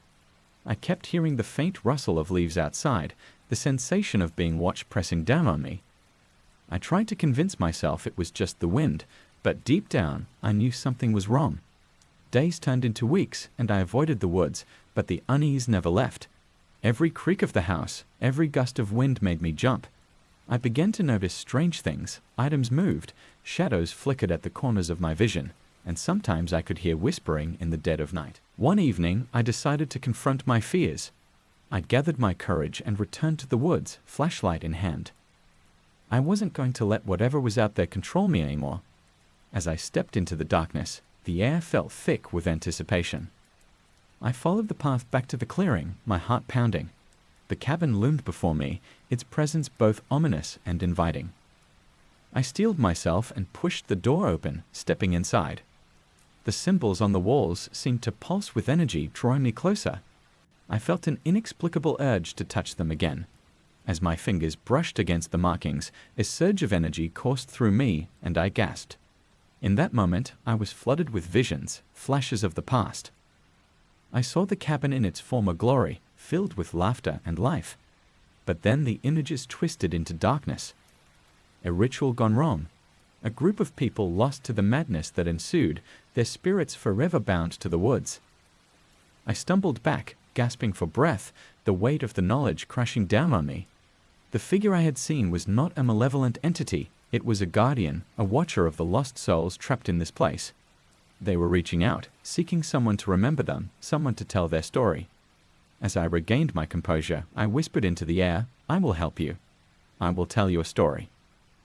I kept hearing the faint rustle of leaves outside, the sensation of being watched pressing down on me. I tried to convince myself it was just the wind, but deep down, I knew something was wrong. Days turned into weeks, and I avoided the woods, but the unease never left. Every creak of the house, every gust of wind made me jump. I began to notice strange things. Items moved, shadows flickered at the corners of my vision, and sometimes I could hear whispering in the dead of night. One evening, I decided to confront my fears. I gathered my courage and returned to the woods, flashlight in hand. I wasn't going to let whatever was out there control me anymore. As I stepped into the darkness, the air felt thick with anticipation. I followed the path back to the clearing, my heart pounding. The cabin loomed before me, its presence both ominous and inviting. I steeled myself and pushed the door open, stepping inside. The symbols on the walls seemed to pulse with energy, drawing me closer. I felt an inexplicable urge to touch them again. As my fingers brushed against the markings, a surge of energy coursed through me, and I gasped. In that moment, I was flooded with visions, flashes of the past. I saw the cabin in its former glory, filled with laughter and life. But then the images twisted into darkness. A ritual gone wrong. A group of people lost to the madness that ensued, their spirits forever bound to the woods. I stumbled back, gasping for breath, the weight of the knowledge crashing down on me. The figure I had seen was not a malevolent entity. It was a guardian, a watcher of the lost souls trapped in this place. They were reaching out, seeking someone to remember them, someone to tell their story. As I regained my composure, I whispered into the air, "I will help you. I will tell you a story."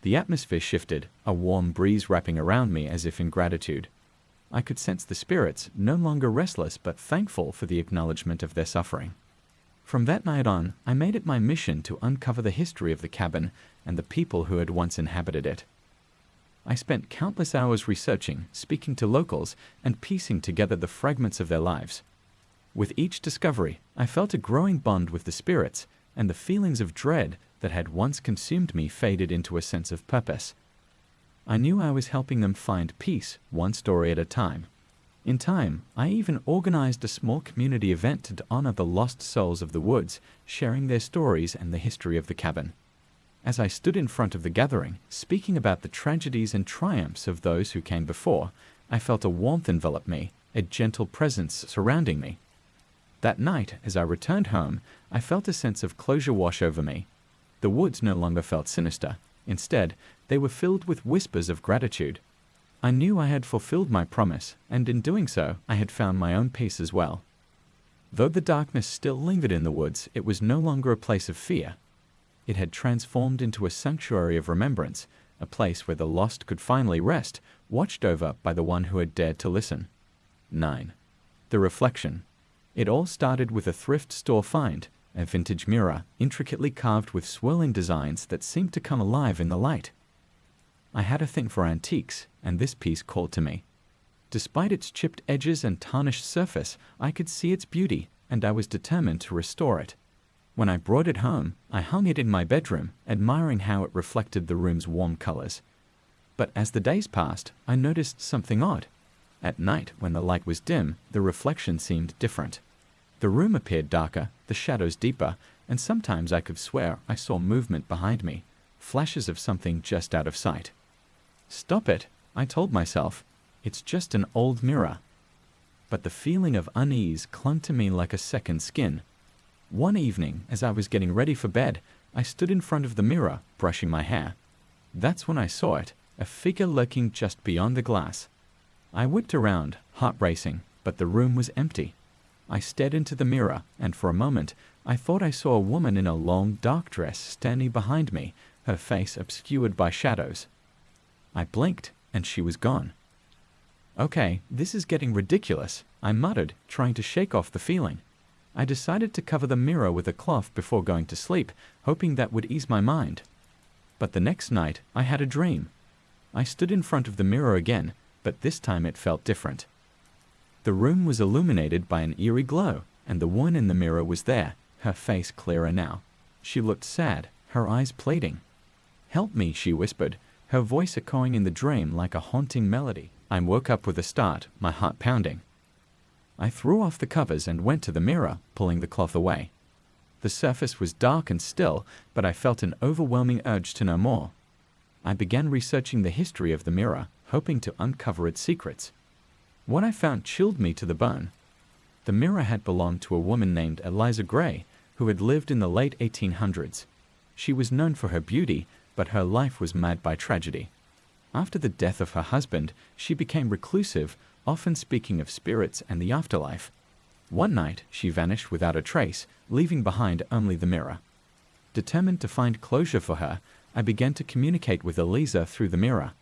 The atmosphere shifted, a warm breeze wrapping around me as if in gratitude. I could sense the spirits, no longer restless but thankful for the acknowledgement of their suffering. From that night on, I made it my mission to uncover the history of the cabin and the people who had once inhabited it. I spent countless hours researching, speaking to locals, and piecing together the fragments of their lives. With each discovery, I felt a growing bond with the spirits, and the feelings of dread that had once consumed me faded into a sense of purpose. I knew I was helping them find peace, one story at a time. In time, I even organized a small community event to honor the lost souls of the woods, sharing their stories and the history of the cabin. As I stood in front of the gathering, speaking about the tragedies and triumphs of those who came before, I felt a warmth envelop me, a gentle presence surrounding me. That night, as I returned home, I felt a sense of closure wash over me. The woods no longer felt sinister. Instead, they were filled with whispers of gratitude. I knew I had fulfilled my promise, and in doing so, I had found my own peace as well. Though the darkness still lingered in the woods, it was no longer a place of fear. It had transformed into a sanctuary of remembrance, a place where the lost could finally rest, watched over by the one who had dared to listen. 9. The reflection. It all started with a thrift store find, a vintage mirror, intricately carved with swirling designs that seemed to come alive in the light. I had a thing for antiques, and this piece called to me. Despite its chipped edges and tarnished surface, I could see its beauty, and I was determined to restore it. When I brought it home, I hung it in my bedroom, admiring how it reflected the room's warm colors. But as the days passed, I noticed something odd. At night, when the light was dim, the reflection seemed different. The room appeared darker, the shadows deeper, and sometimes I could swear I saw movement behind me, flashes of something just out of sight. "Stop it," I told myself. "It's just an old mirror." But the feeling of unease clung to me like a second skin. One evening, as I was getting ready for bed, I stood in front of the mirror, brushing my hair. That's when I saw it, a figure lurking just beyond the glass. I whipped around, heart racing, but the room was empty. I stared into the mirror, and for a moment, I thought I saw a woman in a long, dark dress standing behind me, her face obscured by shadows. I blinked, and she was gone. "Okay, this is getting ridiculous," I muttered, trying to shake off the feeling. I decided to cover the mirror with a cloth before going to sleep, hoping that would ease my mind. But the next night, I had a dream. I stood in front of the mirror again, but this time it felt different. The room was illuminated by an eerie glow, and the woman in the mirror was there, her face clearer now. She looked sad, her eyes pleading. "Help me," she whispered, her voice echoing in the dream like a haunting melody. I woke up with a start, my heart pounding. I threw off the covers and went to the mirror, pulling the cloth away. The surface was dark and still, but I felt an overwhelming urge to know more. I began researching the history of the mirror, hoping to uncover its secrets. What I found chilled me to the bone. The mirror had belonged to a woman named Eliza Gray, who had lived in the late 1800s. She was known for her beauty, but her life was marred by tragedy. After the death of her husband, she became reclusive, often speaking of spirits and the afterlife. One night, she vanished without a trace, leaving behind only the mirror. Determined to find closure for her, I began to communicate with Eliza through the mirror.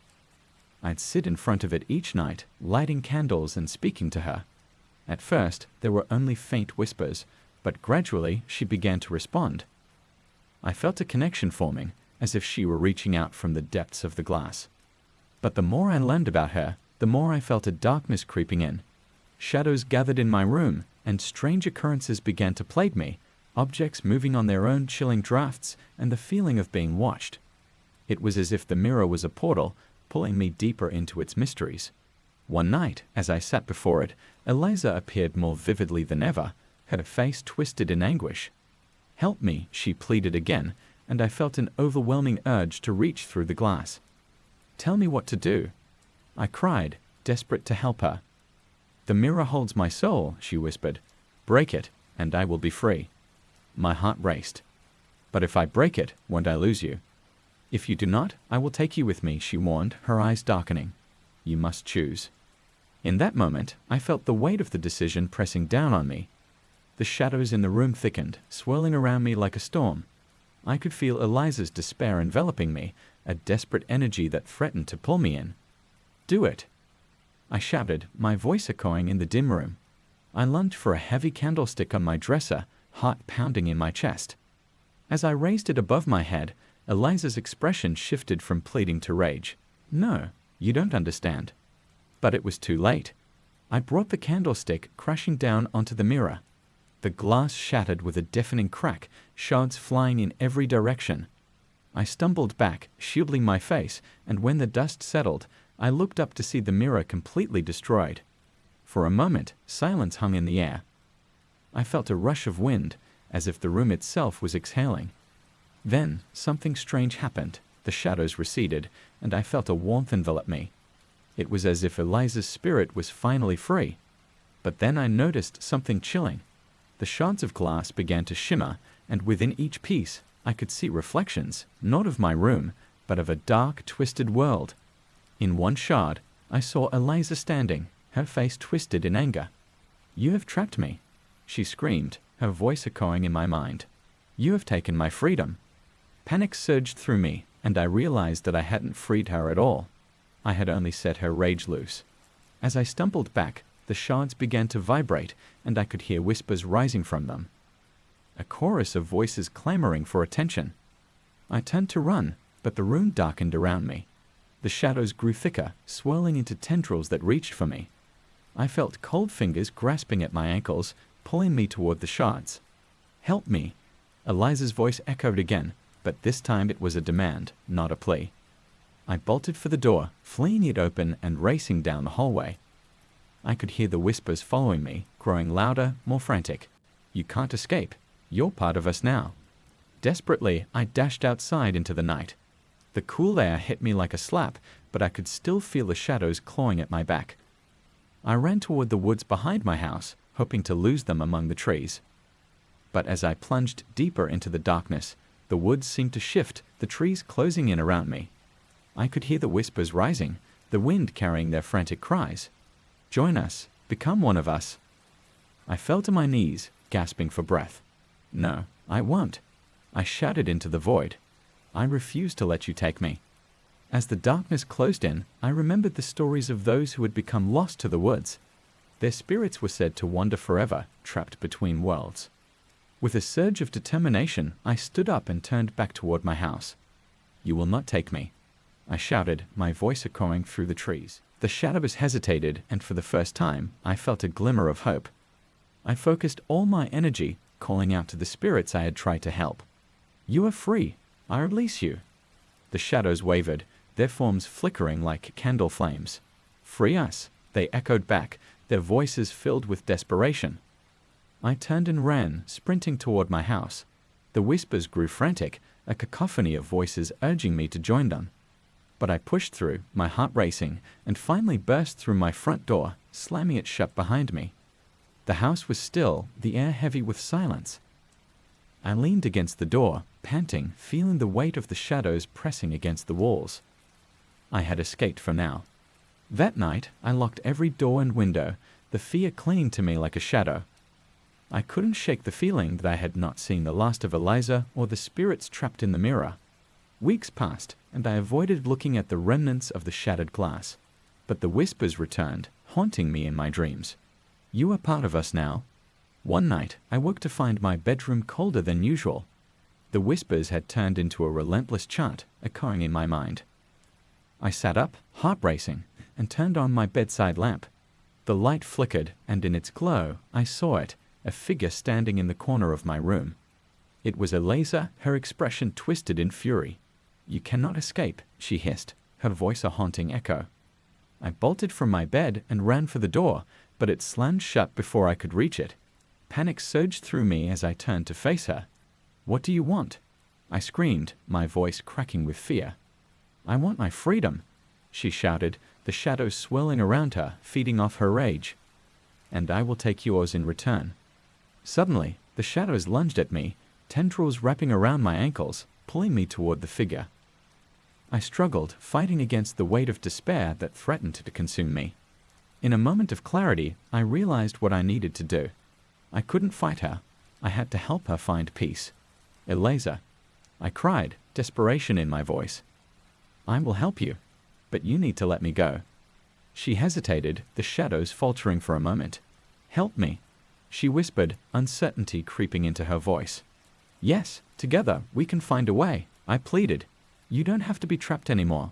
I'd sit in front of it each night, lighting candles and speaking to her. At first, there were only faint whispers, but gradually she began to respond. I felt a connection forming, as if she were reaching out from the depths of the glass. But the more I learned about her, the more I felt a darkness creeping in. Shadows gathered in my room, and strange occurrences began to plague me, objects moving on their own chilling drafts, and the feeling of being watched. It was as if the mirror was a portal, pulling me deeper into its mysteries. One night, as I sat before it, Eliza appeared more vividly than ever, her face twisted in anguish. "Help me," she pleaded again, and I felt an overwhelming urge to reach through the glass. "Tell me what to do." I cried, desperate to help her. "The mirror holds my soul," she whispered. "Break it, and I will be free." My heart raced. "But if I break it, won't I lose you?" "If you do not, I will take you with me," she warned, her eyes darkening. "You must choose." In that moment, I felt the weight of the decision pressing down on me. The shadows in the room thickened, swirling around me like a storm. I could feel Eliza's despair enveloping me, a desperate energy that threatened to pull me in. "Do it!" I shouted, my voice echoing in the dim room. I lunged for a heavy candlestick on my dresser, heart pounding in my chest. As I raised it above my head, Eliza's expression shifted from pleading to rage. "No, you don't understand." But it was too late. I brought the candlestick crashing down onto the mirror. The glass shattered with a deafening crack, shards flying in every direction. I stumbled back, shielding my face, and when the dust settled, I looked up to see the mirror completely destroyed. For a moment, silence hung in the air. I felt a rush of wind, as if the room itself was exhaling. Then, something strange happened. The shadows receded, and I felt a warmth envelop me. It was as if Eliza's spirit was finally free. But then I noticed something chilling. The shards of glass began to shimmer, and within each piece, I could see reflections, not of my room, but of a dark, twisted world. In one shard, I saw Eliza standing, her face twisted in anger. "You have trapped me," she screamed, her voice echoing in my mind. "You have taken my freedom." Panic surged through me, and I realized that I hadn't freed her at all. I had only set her rage loose. As I stumbled back, the shards began to vibrate, and I could hear whispers rising from them. A chorus of voices clamoring for attention. I turned to run, but the room darkened around me. The shadows grew thicker, swirling into tendrils that reached for me. I felt cold fingers grasping at my ankles, pulling me toward the shards. "Help me!" Eliza's voice echoed again, but this time it was a demand, not a plea. I bolted for the door, fleeing it open and racing down the hallway. I could hear the whispers following me, growing louder, more frantic. "You can't escape. You're part of us now." Desperately, I dashed outside into the night. The cool air hit me like a slap, but I could still feel the shadows clawing at my back. I ran toward the woods behind my house, hoping to lose them among the trees. But as I plunged deeper into the darkness, the woods seemed to shift, the trees closing in around me. I could hear the whispers rising, the wind carrying their frantic cries. "Join us. Become one of us." I fell to my knees, gasping for breath. "No, I won't." I shouted into the void. "I refuse to let you take me." As the darkness closed in, I remembered the stories of those who had become lost to the woods. Their spirits were said to wander forever, trapped between worlds. With a surge of determination, I stood up and turned back toward my house. "You will not take me," I shouted, my voice echoing through the trees. The shadows hesitated, and for the first time, I felt a glimmer of hope. I focused all my energy, calling out to the spirits I had tried to help. "You are free. I release you." The shadows wavered, their forms flickering like candle flames. "Free us," they echoed back, their voices filled with desperation. I turned and ran, sprinting toward my house. The whispers grew frantic, a cacophony of voices urging me to join them. But I pushed through, my heart racing, and finally burst through my front door, slamming it shut behind me. The house was still, the air heavy with silence. I leaned against the door, panting, feeling the weight of the shadows pressing against the walls. I had escaped for now. That night, I locked every door and window, the fear clinging to me like a shadow. I couldn't shake the feeling that I had not seen the last of Eliza or the spirits trapped in the mirror. Weeks passed, and I avoided looking at the remnants of the shattered glass. But the whispers returned, haunting me in my dreams. "You are part of us now." One night, I woke to find my bedroom colder than usual. The whispers had turned into a relentless chant, echoing in my mind. I sat up, heart racing, and turned on my bedside lamp. The light flickered, and in its glow, I saw it, a figure standing in the corner of my room. It was Eliza, her expression twisted in fury. "You cannot escape," she hissed, her voice a haunting echo. I bolted from my bed and ran for the door, but it slammed shut before I could reach it. Panic surged through me as I turned to face her. "What do you want?" I screamed, my voice cracking with fear. "I want my freedom," she shouted, the shadows swirling around her, feeding off her rage. "And I will take yours in return." Suddenly, the shadows lunged at me, tendrils wrapping around my ankles, pulling me toward the figure. I struggled, fighting against the weight of despair that threatened to consume me. In a moment of clarity, I realized what I needed to do. I couldn't fight her. I had to help her find peace. Eliza, I cried, desperation in my voice. I will help you, but you need to let me go. She hesitated, the shadows faltering for a moment. Help me, she whispered, uncertainty creeping into her voice. Yes, together we can find a way, I pleaded. You don't have to be trapped anymore.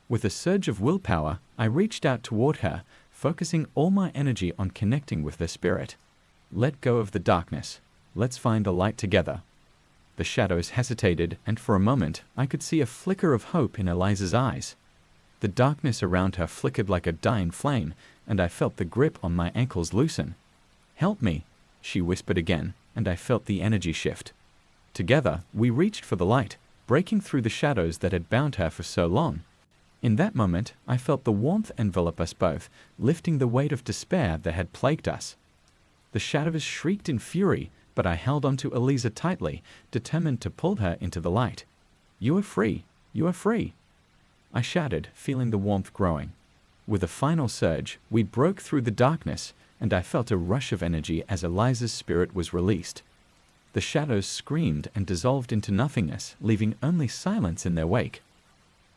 With a surge of willpower, I reached out toward her, focusing all my energy on connecting with the spirit. Let go of the darkness. Let's find a light together. The shadows hesitated, and for a moment I could see a flicker of hope in Eliza's eyes. The darkness around her flickered like a dying flame, and I felt the grip on my ankles loosen. Help me, she whispered again, and I felt the energy shift. Together, we reached for the light, breaking through the shadows that had bound her for so long. In that moment, I felt the warmth envelop us both, lifting the weight of despair that had plagued us. The shadows shrieked in fury, but I held onto Eliza tightly, determined to pull her into the light. You are free. You are free. I shouted, feeling the warmth growing. With a final surge, we broke through the darkness, and I felt a rush of energy as Eliza's spirit was released. The shadows screamed and dissolved into nothingness, leaving only silence in their wake.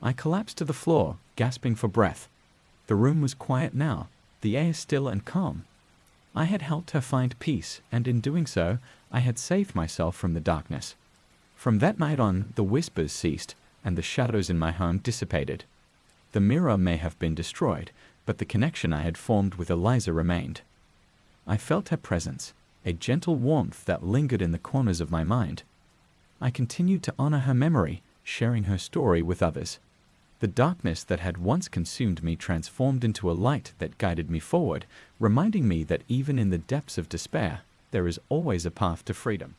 I collapsed to the floor, gasping for breath. The room was quiet now, the air still and calm. I had helped her find peace, and in doing so, I had saved myself from the darkness. From that night on, the whispers ceased, and the shadows in my home dissipated. The mirror may have been destroyed, but the connection I had formed with Eliza remained. I felt her presence, a gentle warmth that lingered in the corners of my mind. I continued to honor her memory, sharing her story with others. The darkness that had once consumed me transformed into a light that guided me forward, reminding me that even in the depths of despair, there is always a path to freedom.